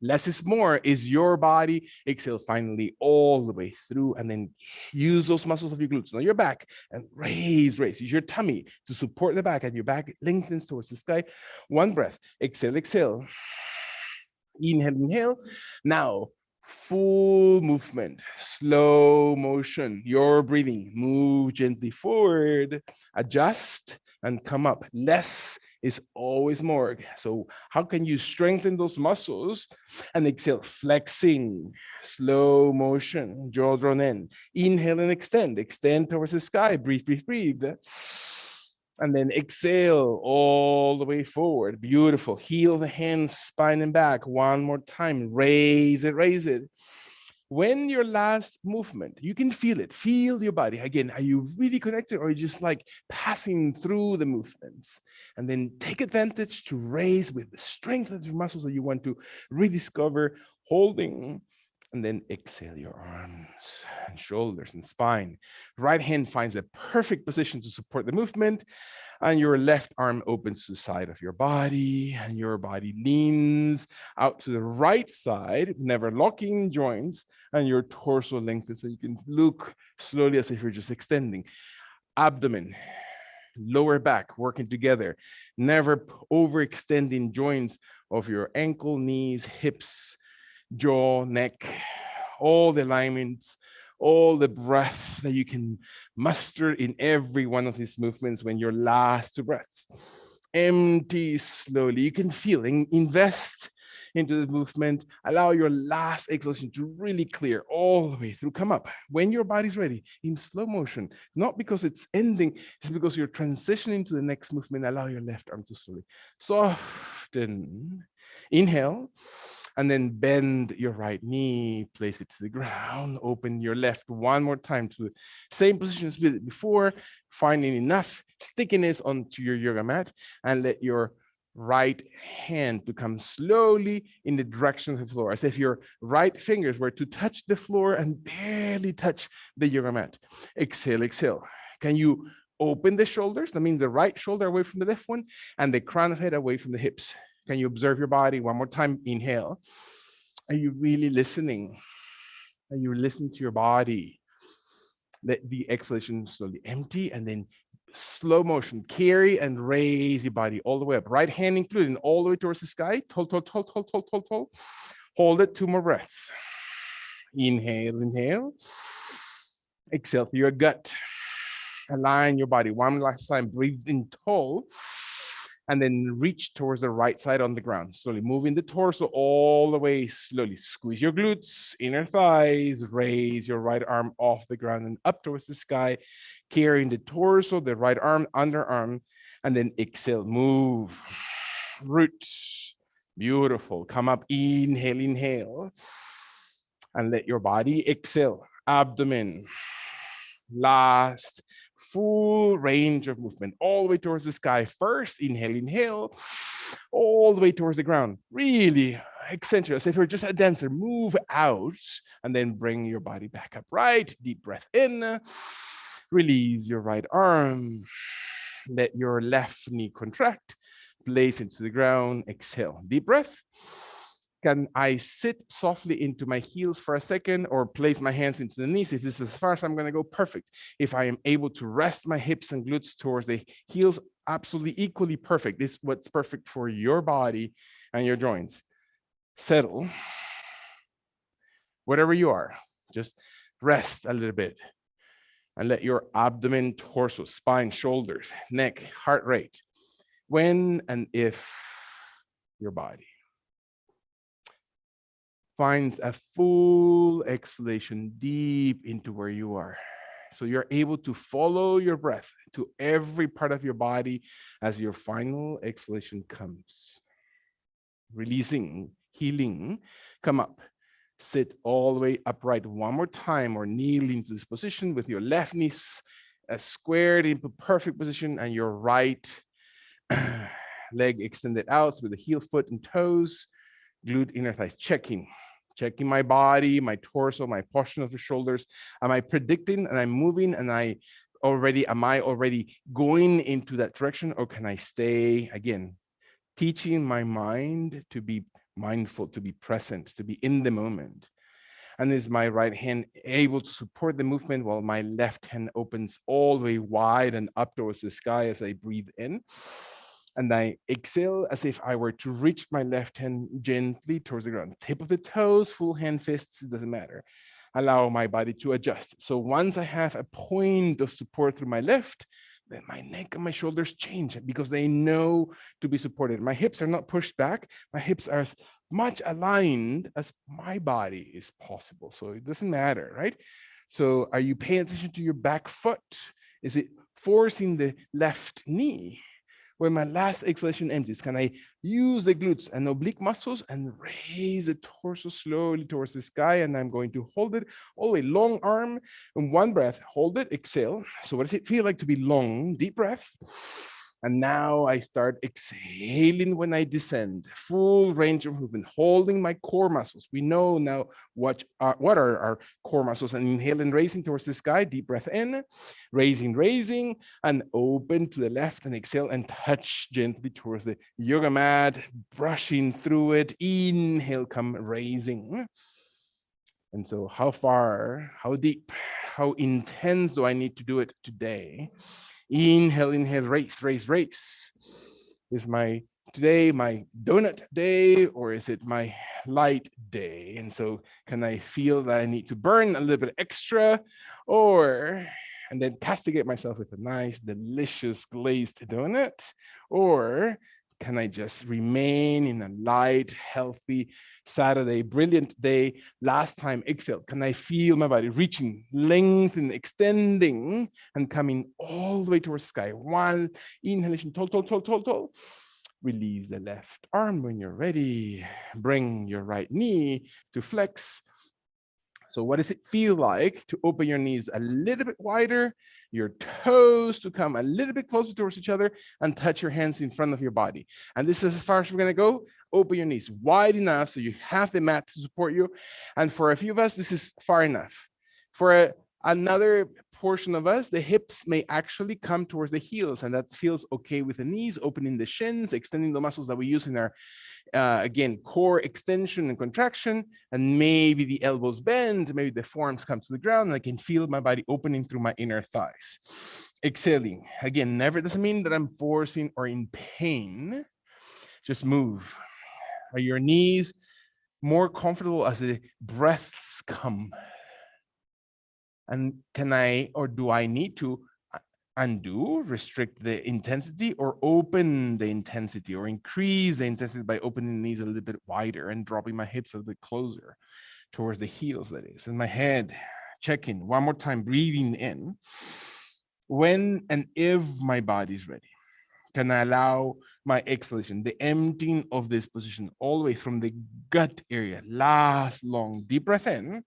Less is more. Is your body. Exhale finally all the way through, and then use those muscles of your glutes, not your back, and raise. Use your tummy to support the back, and your back lengthens towards the sky. One breath. Exhale. Inhale. Now, full movement, slow motion. You're breathing. Move gently forward, adjust, and come up. Less is always more. So how can you strengthen those muscles? And exhale, flexing, slow motion, jaw drawn in. Inhale and extend towards the sky. Breathe. And then exhale all the way forward. Beautiful. Heel the hands, spine and back. One more time. Raise it. When your last movement, you can feel it. Feel your body. Again, are you really connected, or are you just like passing through the movements? And then take advantage to raise with the strength of your muscles that you want to rediscover, holding. And then exhale your arms and shoulders and spine. Right hand finds a perfect position to support the movement, and your left arm opens to the side of your body, and your body leans out to the right side, never locking joints, and your torso lengthens so you can look slowly as if you're just extending. Abdomen, lower back working together, never overextending joints of your ankle, knees, hips, jaw, neck, all the alignments, all the breath that you can muster in every one of these movements. When your last 2 breaths, empty slowly. You can feel and invest into the movement. Allow your last exhalation to really clear all the way through. Come up when your body's ready in slow motion, not because it's ending, it's because you're transitioning to the next movement. Allow your left arm to slowly soften. Inhale. And then bend your right knee, place it to the ground, open your left one more time to the same position as before, finding enough stickiness onto your yoga mat, and let your right hand to come slowly in the direction of the floor, as if your right fingers were to touch the floor and barely touch the yoga mat. Exhale. Can you open the shoulders? That means the right shoulder away from the left one, and the crown of head away from the hips. Can you observe your body? One more time, inhale. Are you really listening? And you listen to your body. Let the exhalation slowly empty, and then slow motion, carry and raise your body all the way up. Right hand included, and all the way towards the sky. Tall, tall, tall, tall, tall, tall, tall. Hold it, 2 more breaths. Inhale, inhale. Exhale through your gut. Align your body. One last time, breathe in tall. And then reach towards the right side on the ground. Slowly moving the torso all the way slowly. Squeeze your glutes, inner thighs, raise your right arm off the ground and up towards the sky, carrying the torso, the right arm, underarm, and then exhale, move, root. Beautiful. Come up, inhale, inhale, and let your body exhale, abdomen. Last, full range of movement, all the way towards the sky. First, inhale, inhale, all the way towards the ground. Really eccentric. As if you're just a dancer, move out and then bring your body back upright. Deep breath in. Release your right arm. Let your left knee contract. Place into the ground. Exhale. Deep breath. Can I sit softly into my heels for a second or place my hands into the knees? If this is as far as I'm going to go, perfect. If I am able to rest my hips and glutes towards the heels, absolutely equally perfect. This is what's perfect for your body and your joints. Settle. Wherever you are, just rest a little bit and let your abdomen, torso, spine, shoulders, neck, heart rate, when and if your body finds a full exhalation deep into where you are. So you're able to follow your breath to every part of your body as your final exhalation comes. Releasing, healing, come up. Sit all the way upright one more time or kneel into this position with your left knee squared into perfect position and your right leg extended out through the heel, foot, and toes. Glute, inner thighs, checking my body, my torso, my posture of the shoulders. Am I predicting and I'm moving and am I already going into that direction, or can I stay, again, teaching my mind to be mindful, to be present, to be in the moment? And is my right hand able to support the movement while my left hand opens all the way wide and up towards the sky as I breathe in? And I exhale as if I were to reach my left hand gently towards the ground. Tip of the toes, full hand, fists, it doesn't matter. Allow my body to adjust. So once I have a point of support through my left, then my neck and my shoulders change because they know to be supported. My hips are not pushed back. My hips are as much aligned as my body is possible. So it doesn't matter, right? So are you paying attention to your back foot? Is it forcing the left knee? When my last exhalation empties, can I use the glutes and oblique muscles and raise the torso slowly towards the sky? And I'm going to hold it all the way, long arm, in one breath, hold it, exhale. So what does it feel like to be long? Deep breath. And now I start exhaling when I descend, full range of movement, holding my core muscles. We know now what are our core muscles. And inhale and raising towards the sky, deep breath in, raising, and open to the left and exhale and touch gently towards the yoga mat, brushing through it. Inhale, come raising. And so how far, how deep, how intense do I need to do it today? Inhale, raise. Is today my donut day, or is it my light day? And so can I feel that I need to burn a little bit extra, and then castigate myself with a nice, delicious glazed donut? Or can I just remain in a light, healthy Saturday, brilliant day? Last time, exhale. Can I feel my body reaching, lengthening, extending, and coming all the way towards sky? One inhalation, tall. Release the left arm when you're ready. Bring your right knee to flex. So what does it feel like to open your knees a little bit wider, your toes to come a little bit closer towards each other, and touch your hands in front of your body? And this is as far as we're going to go. Open your knees wide enough so you have the mat to support you. And for a few of us, this is far enough. For another portion of us, the hips may actually come towards the heels, and that feels okay with the knees, opening the shins, extending the muscles that we use in our, again, core extension and contraction, and maybe the elbows bend, maybe the forearms come to the ground, and I can feel my body opening through my inner thighs. Exhaling, again, never doesn't mean that I'm forcing or in pain. Just move. Are your knees more comfortable as the breaths come? And can I, or do I need to undo, restrict the intensity, or open the intensity, or increase the intensity by opening the knees a little bit wider and dropping my hips a little bit closer towards the heels, that is, and my head. Check in one more time, breathing in. When and if my body's ready, can I allow my exhalation, the emptying of this position all the way from the gut area? Last long deep breath in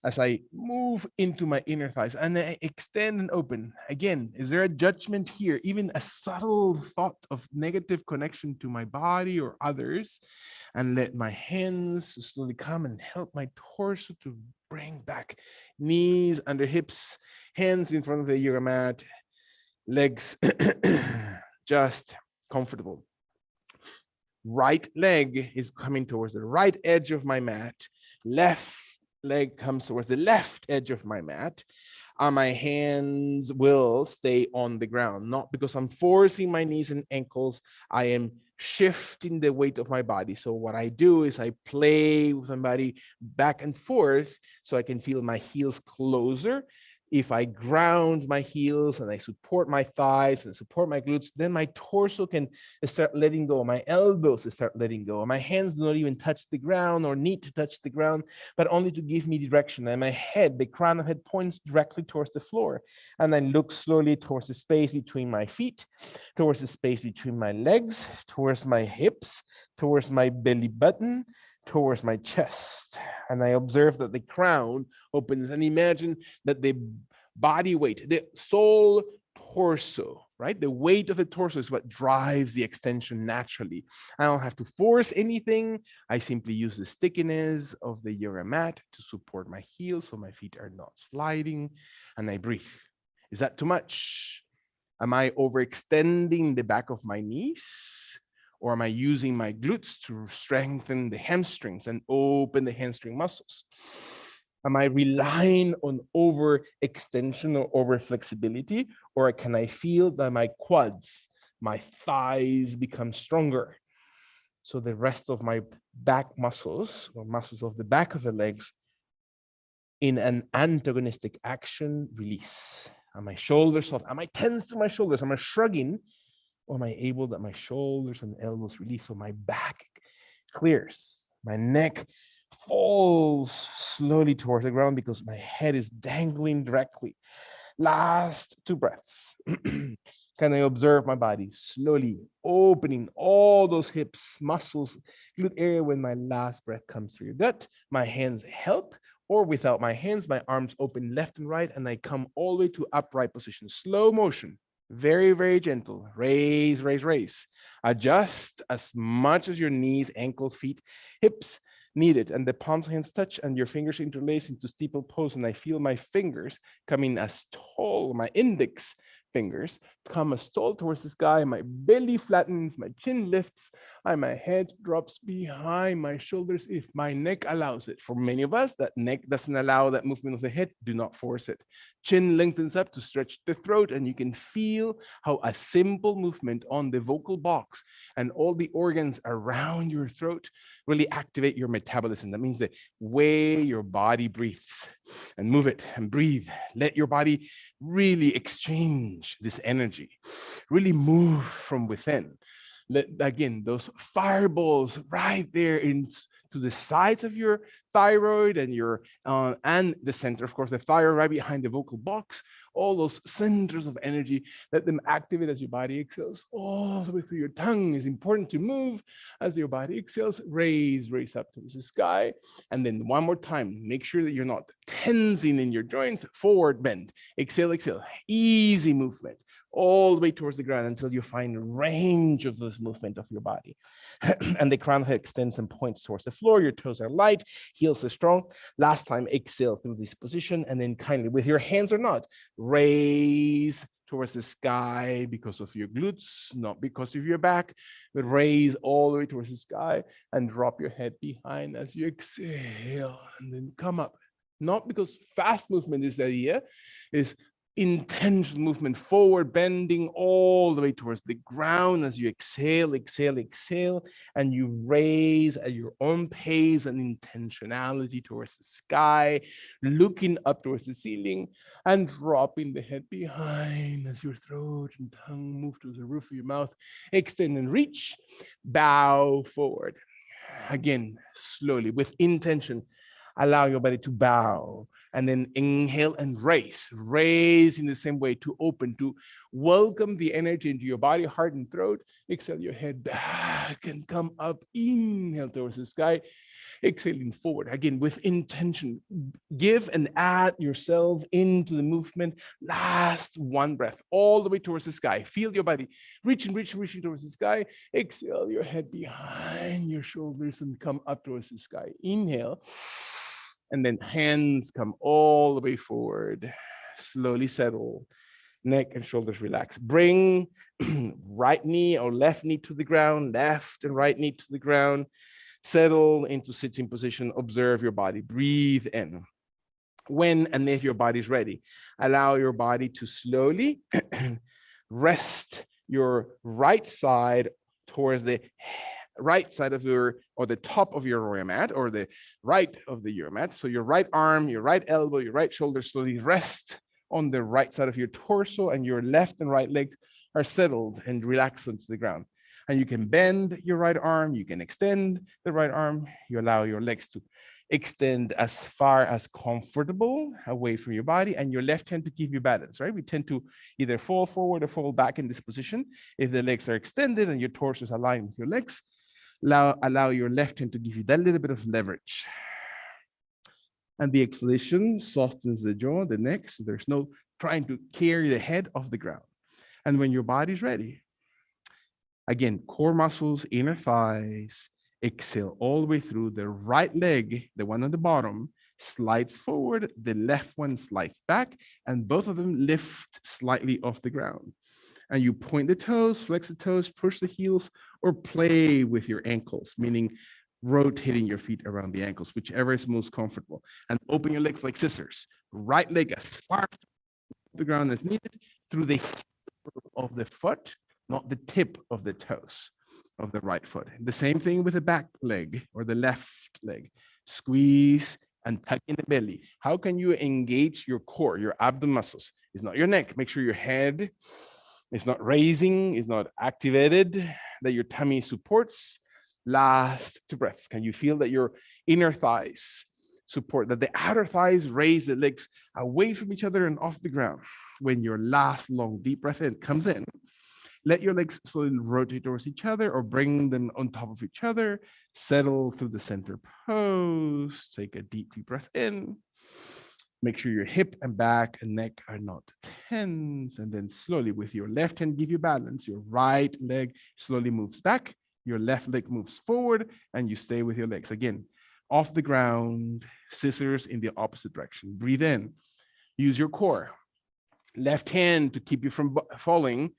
as I move into my inner thighs and I extend and open. Again, is there a judgment here? Even a subtle thought of negative connection to my body or others, and let my hands slowly come and help my torso to bring back. Knees under hips, hands in front of the yoga mat, legs just comfortable. Right leg is coming towards the right edge of my mat. Left leg comes towards the left edge of my mat. My hands will stay on the ground, not because I'm forcing my knees and ankles. I am shifting the weight of my body. So what I do is I play with my body back and forth so I can feel my heels closer. If I ground my heels and I support my thighs and support my glutes, then my torso can start letting go. My elbows start letting go. My hands do not even touch the ground or need to touch the ground, but only to give me direction. And my head, the crown of head, points directly towards the floor. And I look slowly towards the space between my feet, towards the space between my legs, towards my hips, towards my belly button, towards my chest. And I observe that the crown opens, and imagine that the body weight, the soul torso, right? The weight of the torso is what drives the extension naturally. I don't have to force anything. I simply use the stickiness of the yoga mat to support my heels so my feet are not sliding, and I breathe. Is that too much? Am I overextending the back of my knees? Or am I using my glutes to strengthen the hamstrings and open the hamstring muscles? Am I relying on overextension or over flexibility? Or can I feel that my quads, my thighs become stronger? So the rest of my back muscles or muscles of the back of the legs in an antagonistic action release. Am my shoulders soft? Am I tense to my shoulders? Am I shrugging? Or am I able that my shoulders and elbows release so my back clears? My neck falls slowly towards the ground because my head is dangling directly. Last 2 breaths. Can I observe my body slowly opening all those hips, muscles, glute area when my last breath comes through your gut? My hands help, or without my hands, my arms open left and right, and I come all the way to upright position. Slow motion. Very, very gentle. Raise, raise, raise. Adjust as much as your knees, ankles, feet, hips need it. And the palms of hands touch and your fingers interlace into steeple pose. And I feel my fingers coming as tall, my index fingers come as tall towards the sky. My belly flattens, my chin lifts, and my head drops behind my shoulders if my neck allows it. For many of us, that neck doesn't allow that movement of the head. Do not force it. Chin lengthens up to stretch the throat, and you can feel how a simple movement on the vocal box and all the organs around your throat really activate your metabolism. That means the way your body breathes. And move it and breathe. Let your body really exchange this energy. Really move from within. Let, again, those fireballs right there into the sides of your thyroid and your and the center, of course, the thyroid right behind the vocal box, all those centers of energy, let them activate as your body exhales all the way through your tongue. Is important to move as your body exhales. Raise up towards the sky. And then one more time, make sure that you're not tensing in your joints. Forward bend. Exhale, exhale. Easy movement. all the way towards the ground until you find range of this movement of your body. And the crown head extends and points towards the floor. Your toes are light, heels are strong. Last time, exhale through this position, and then kindly, with your hands or not, raise towards the sky because of your glutes, not because of your back, but raise all the way towards the sky and drop your head behind as you exhale, and then come up. Not because fast movement is the idea, is intense movement forward, bending all the way towards the ground as you exhale, exhale, exhale, and you raise at your own pace and intentionality towards the sky, looking up towards the ceiling and dropping the head behind as your throat and tongue move to the roof of your mouth. Extend and reach, bow forward. Again, slowly, with intention, allow your body to bow, and then inhale and raise in the same way to open, to welcome the energy into your body, heart, and throat. Exhale your head back and come up. Inhale towards the sky, exhaling forward. Again, with intention, give and add yourself into the movement. Last one breath, all the way towards the sky. Feel your body reaching towards the sky. Exhale your head behind your shoulders and come up towards the sky. Inhale. And then hands come all the way forward. Slowly settle. Neck and shoulders relax. Bring right knee or left knee to the ground, left and right knee to the ground. Settle into sitting position. Observe your body. Breathe in. When and if your body's ready, allow your body to slowly rest your right side towards the right side of your, or the top of your yoga mat, or the right of the yoga mat. So your right arm, your right elbow, your right shoulder slowly rest on the right side of your torso, and your left and right legs are settled and relaxed onto the ground. And you can bend your right arm, you can extend the right arm, you allow your legs to extend as far as comfortable away from your body, and your left hand to give you balance, right? We tend to either fall forward or fall back in this position. If the legs are extended and your torso is aligned with your legs, allow your left hand to give you that little bit of leverage. And the exhalation softens the jaw, the neck, so there's no trying to carry the head off the ground. And when your body's ready, again, core muscles, inner thighs, exhale all the way through. The right leg, the one on the bottom, slides forward, the left one slides back, and both of them lift slightly off the ground. And you point the toes, flex the toes, push the heels, or play with your ankles, meaning rotating your feet around the ankles, whichever is most comfortable. And open your legs like scissors. Right leg as far off the ground as needed, through the heel of the foot, not the tip of the toes of the right foot. The same thing with the back leg or the left leg. Squeeze and tuck in the belly. How can you engage your core, your abdomen muscles? It's not your neck. Make sure your head is not raising, is not activated, that your tummy supports. Last 2 breaths. Can you feel that your inner thighs support, that the outer thighs raise the legs away from each other and off the ground? When your last long deep breath in comes in, let your legs slowly rotate towards each other or bring them on top of each other. Settle through the center pose. Take a deep breath in. Make sure your hip and back and neck are not tense. And then slowly with your left hand, give you balance. Your right leg slowly moves back. Your left leg moves forward, and you stay with your legs. Again, off the ground, scissors in the opposite direction. Breathe in. Use your core. Left hand to keep you from falling.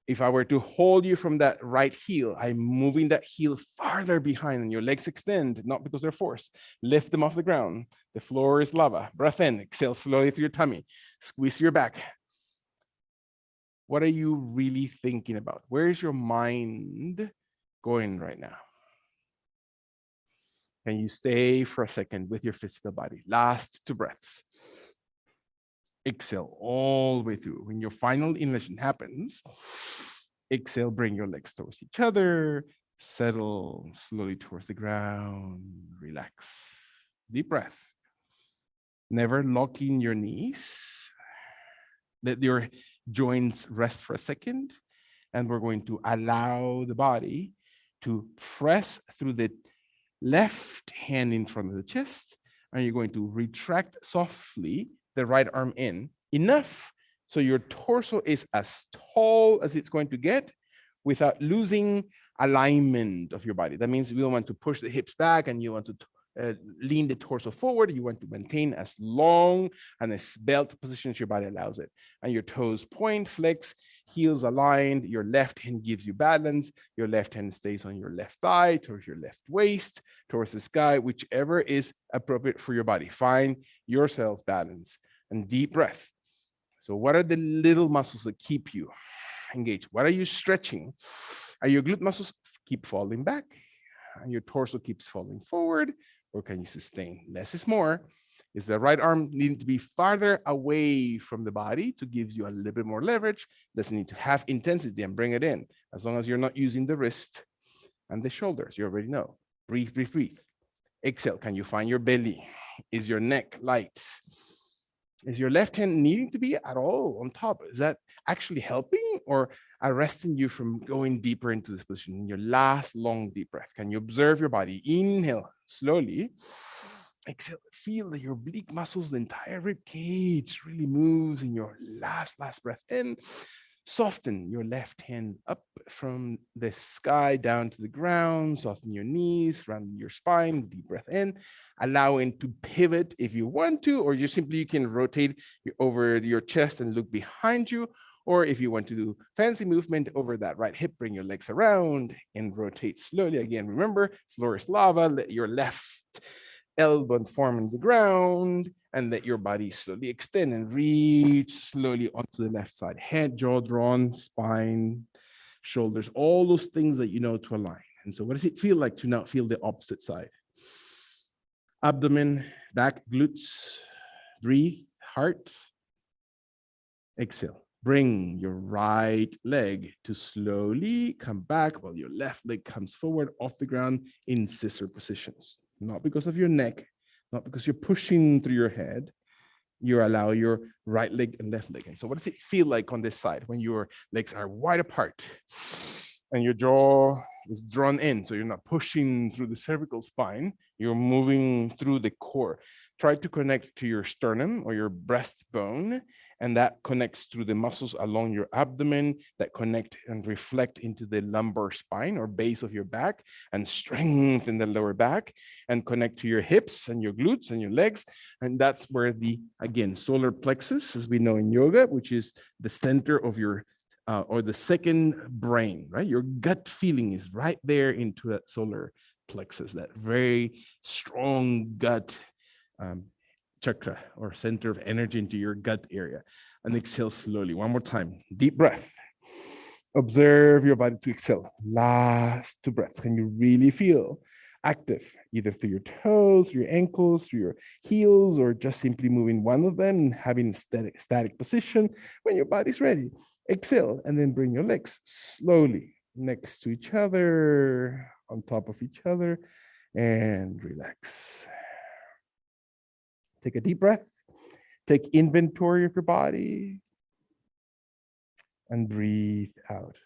If I were to hold you from that right heel, I'm moving that heel farther behind, and your legs extend, not because they're forced. Lift them off the ground. The floor is lava. Breath in, exhale slowly through your tummy. Squeeze your back. What are you really thinking about? Where is your mind going right now? Can you stay for a second with your physical body? Last 2 breaths. Exhale all the way through. When your final inhalation happens, exhale, bring your legs towards each other, settle slowly towards the ground, relax. Deep breath. Never locking your knees. Let your joints rest for a second, and we're going to allow the body to press through the left hand in front of the chest, and you're going to retract softly the right arm in, enough So your torso is as tall as it's going to get without losing alignment of your body. That means we don't want to push the hips back and you want to lean the torso forward. You want to maintain as long and as belt position as your body allows it. And your toes point, flex, heels aligned. Your left hand gives you balance. Your left hand stays on your left thigh, towards your left waist, towards the sky, whichever is appropriate for your body. Find yourself balance and deep breath. So what are the little muscles that keep you engaged? What are you stretching? Are your glute muscles keep falling back? And your torso keeps falling forward? Or can you sustain? Less is more. Is the right arm needing to be farther away from the body to give you a little bit more leverage? Doesn't need to have intensity and bring it in. As long as you're not using the wrist and the shoulders, you already know. Breathe, breathe, breathe. Exhale. Can you find your belly? Is your neck light? Is your left hand needing to be at all on top? Is that actually helping or arresting you from going deeper into this position? In your last long deep breath, can you observe your body? Inhale slowly. Exhale. Feel that your oblique muscles, the entire rib cage really moves in your last breath in. Soften your left hand up from the sky down to the ground. Soften your knees, round your spine. Deep breath in. Allowing to pivot if you want to, or you can rotate over your chest and look behind you. Or if you want to do fancy movement over that right hip, bring your legs around and rotate slowly. Again, remember, floor is lava. Let your left elbow form on the ground and let your body slowly extend and reach slowly onto the left side. Head, jaw drawn, spine, shoulders, all those things that you know to align. And so what does it feel like to now feel the opposite side? Abdomen, back, glutes, breathe, heart. Exhale. Bring your right leg to slowly come back while your left leg comes forward off the ground in scissor positions. Not because of your neck, not because you're pushing through your head. You allow your right leg and left leg. And so what does it feel like on this side when your legs are wide apart and your jaw is drawn in? So you're not pushing through the cervical spine, you're moving through the core. Try to connect to your sternum or your breastbone, and that connects through the muscles along your abdomen that connect and reflect into the lumbar spine or base of your back, and strengthen the lower back and connect to your hips and your glutes and your legs. And that's where the, again, solar plexus, as we know in yoga, which is the center of your or the second brain, right? Your gut feeling is right there into that solar plexus, that very strong gut chakra or center of energy into your gut area. And exhale slowly. One more time. Deep breath. Observe your body to exhale. Last two breaths. Can you really feel active, either through your toes, through your ankles, through your heels, or just simply moving one of them and having static position when your body's ready? Exhale, and then bring your legs slowly next to each other, on top of each other, and relax. Take a deep breath. Take inventory of your body and breathe out.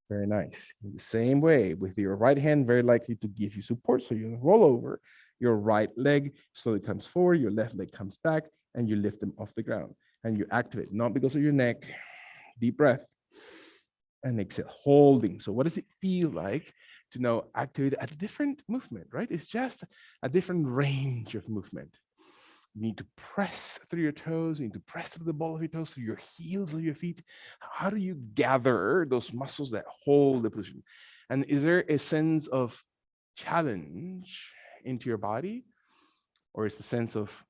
Very nice. In the same way, with your right hand, very likely to give you support. So you roll over your right leg, slowly comes forward, your left leg comes back, and you lift them off the ground. And you activate, not because of your neck. Deep breath. And exhale, holding. So what does it feel like to now activate a different movement, right? It's just a different range of movement. You need to press through your toes. You need to press through the ball of your toes, through your heels of your feet. How do you gather those muscles that hold the position? And is there a sense of challenge into your body? Or is the sense of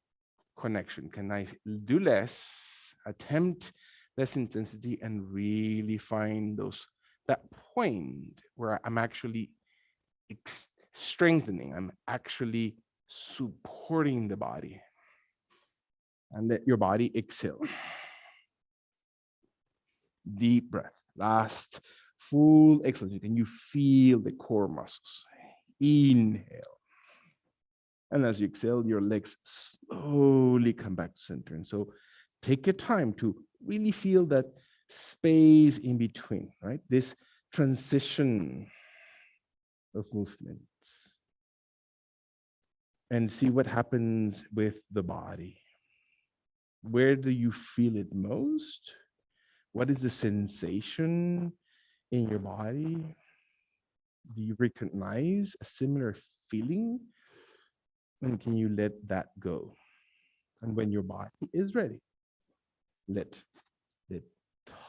connection? Can I do less, attempt less intensity, and really find that point where I'm actually strengthening, I'm actually supporting the body? And let your body exhale. Deep breath. Last full exhale. Can you feel the core muscles? Inhale. And as you exhale, your legs slowly come back to center. And so take your time to really feel that space in between, right? This transition of movements. And see what happens with the body. Where do you feel it most? What is the sensation in your body? Do you recognize a similar feeling? And can you let that go? And when your body is ready, let the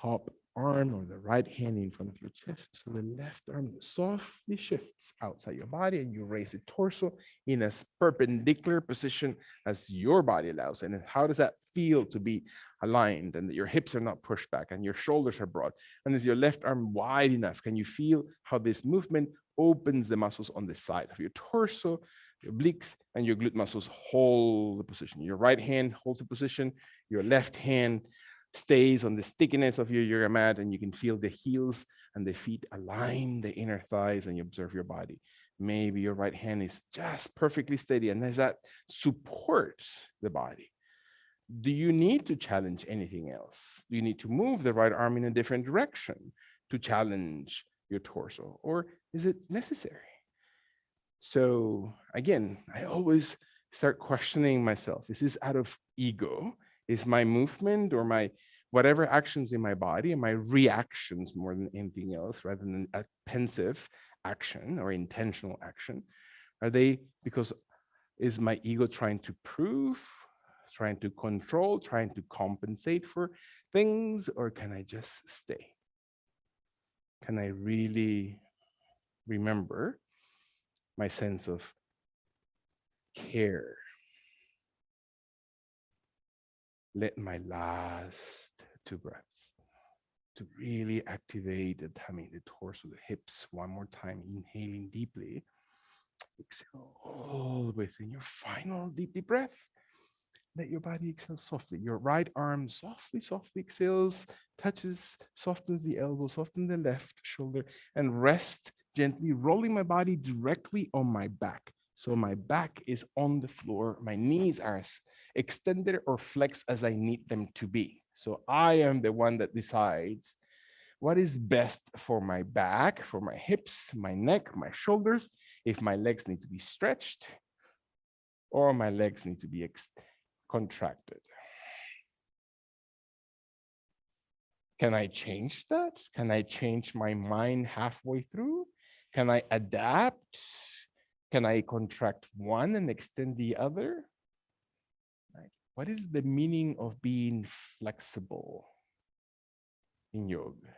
top arm or the right hand in front of your chest. So the left arm softly shifts outside your body and you raise the torso in as perpendicular position as your body allows. And how does that feel to be aligned and that your hips are not pushed back and your shoulders are broad? And is your left arm wide enough? Can you feel how this movement opens the muscles on the side of your torso? Your obliques and your glute muscles hold the position. Your right hand holds the position. Your left hand stays on the stickiness of your yoga mat, and you can feel the heels and the feet align the inner thighs, and you observe your body. Maybe your right hand is just perfectly steady, and as that supports the body. Do you need to challenge anything else? Do you need to move the right arm in a different direction to challenge your torso, or is it necessary? So again, I always start questioning myself. Is this out of ego? Is my movement or my whatever actions in my body and my reactions more than anything else, rather than a pensive action or intentional action? Are they because is my ego trying to prove, trying to control, trying to compensate for things, or can I just stay? Can I really remember my sense of care? Let my last two breaths to really activate the tummy, the torso, the hips. One more time, inhaling deeply. Exhale all the way through your final deep, deep breath. Let your body exhale softly. Your right arm softly, softly exhales, touches, softens the elbow, softens the left shoulder, and rest gently, rolling my body directly on my back. So my back is on the floor. My knees are as extended or flexed as I need them to be. So I am the one that decides what is best for my back, for my hips, my neck, my shoulders, if my legs need to be stretched or my legs need to be contracted. Can I change that? Can I change my mind halfway through? Can I adapt? Can I contract one and extend the other? Right. What is the meaning of being flexible in yoga?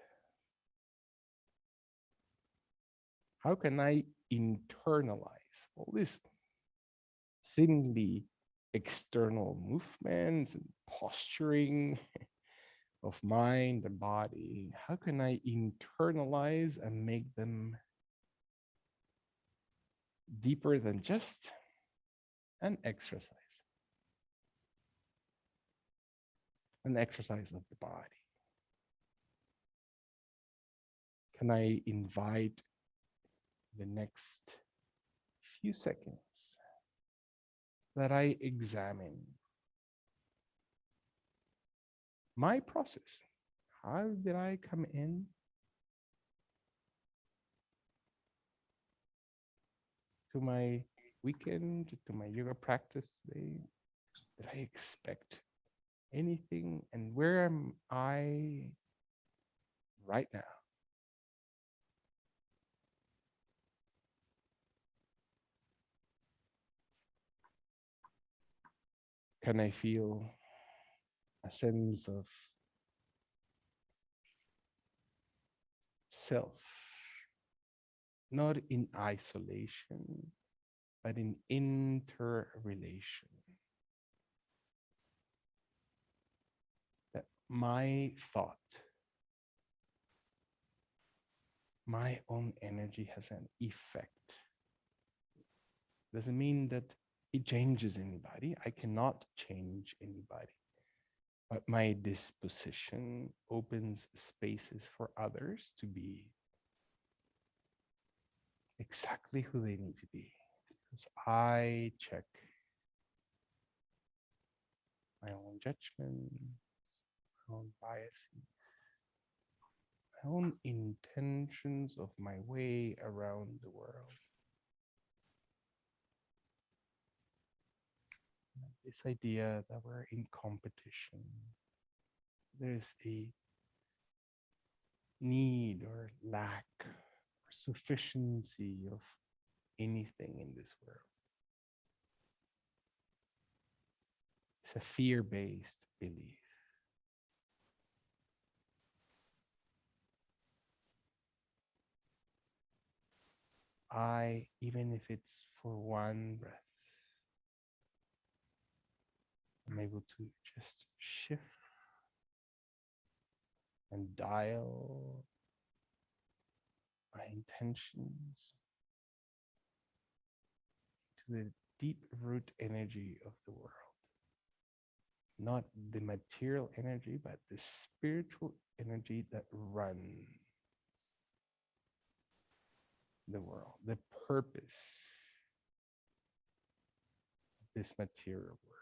How can I internalize all this seemingly external movements and posturing of mind and body? How can I internalize and make them deeper than just an exercise of the body? Can I invite the next few seconds that I examine my process? How did I come in to my weekend, to my yoga practice today? Did I expect anything? And where am I right now? Can I feel a sense of self, not in isolation, but in interrelation? That my thought, my own energy has an effect. Doesn't mean that it changes anybody. I cannot change anybody. But my disposition opens spaces for others to be exactly who they need to be. Because I check my own judgments, my own biases, my own intentions of my way around the world. this idea that we're in competition. There's a need or lack or sufficiency of anything in this world. It's a fear-based belief. Even if it's for one breath, I'm able to just shift and dial my intentions to the deep root energy of the world. Not the material energy, but the spiritual energy that runs the world, the purpose of this material world.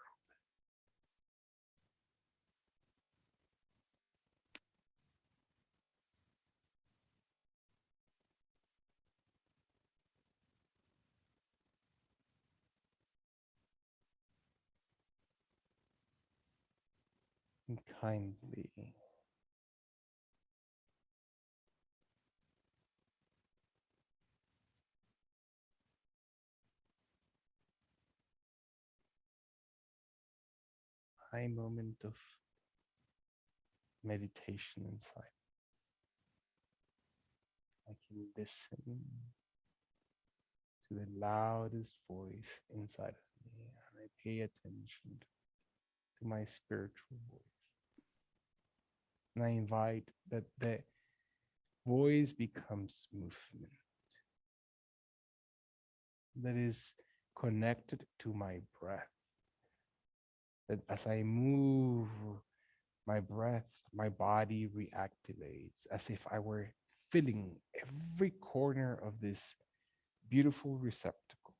And kindly high moment of meditation inside. I can listen to the loudest voice inside of me, and I pay attention to my spiritual voice. And I invite that the voice becomes movement that is connected to my breath. That as I move my breath, my body reactivates as if I were filling every corner of this beautiful receptacle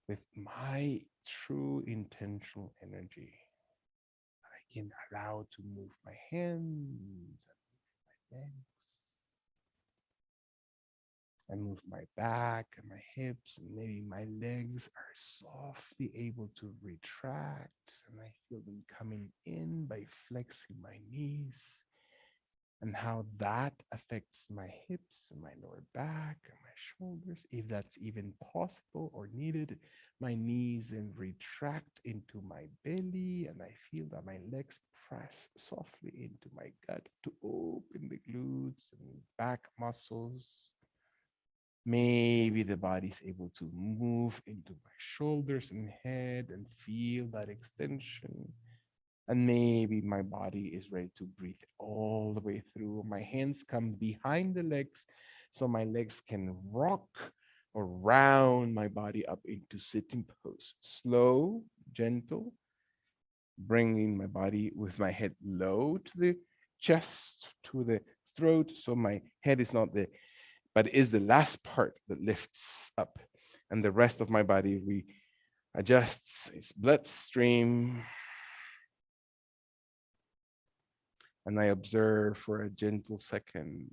with my true intentional energy. I can allow to move my hands and my legs and move my back and my hips, and maybe my legs are softly able to retract, and I feel them coming in by flexing my knees, and how that affects my hips and my lower back and my shoulders, if that's even possible or needed. My knees then retract into my belly, and I feel that my legs press softly into my gut to open the glutes and back muscles. Maybe the body's able to move into my shoulders and head and feel that extension. And maybe my body is ready to breathe all the way through. My hands come behind the legs so my legs can rock or round my body up into sitting pose. Slow, gentle, bringing my body with my head low to the chest, to the throat. So my head is not the but is the last part that lifts up, and the rest of my body readjusts its bloodstream. And I observe for a gentle second.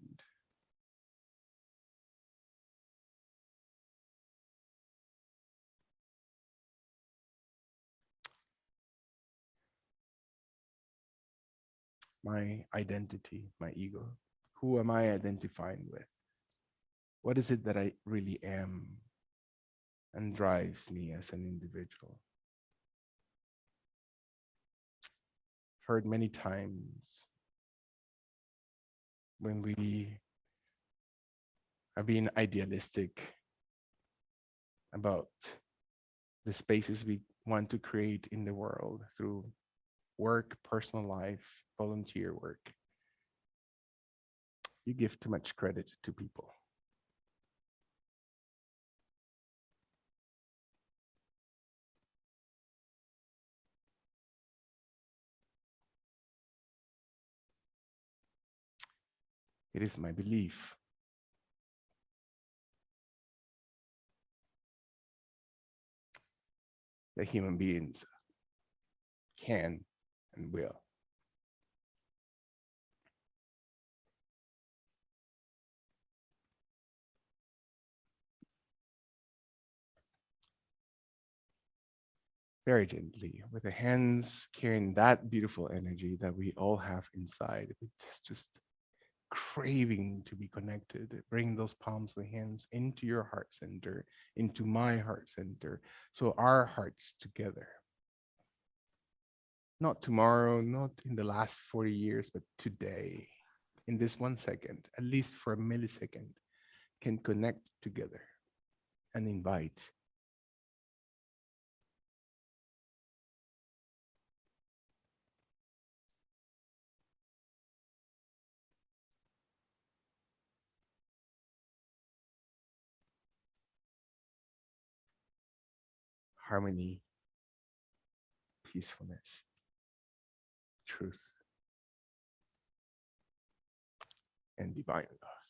My identity, my ego. Who am I identifying with? What is it that I really am and drives me as an individual? I've heard many times when we are being idealistic about the spaces we want to create in the world through work, personal life, volunteer work. You give too much credit to people. It is my belief that human beings can and will very gently, with the hands carrying that beautiful energy that we all have inside. It's just craving to be connected. Bring those palms of the hands into your heart center, into my heart center. So our hearts together. Not tomorrow, not in the last 40 years, but today, in this 1 second, at least for a millisecond, can connect together and invite harmony, peacefulness, truth, and divine love.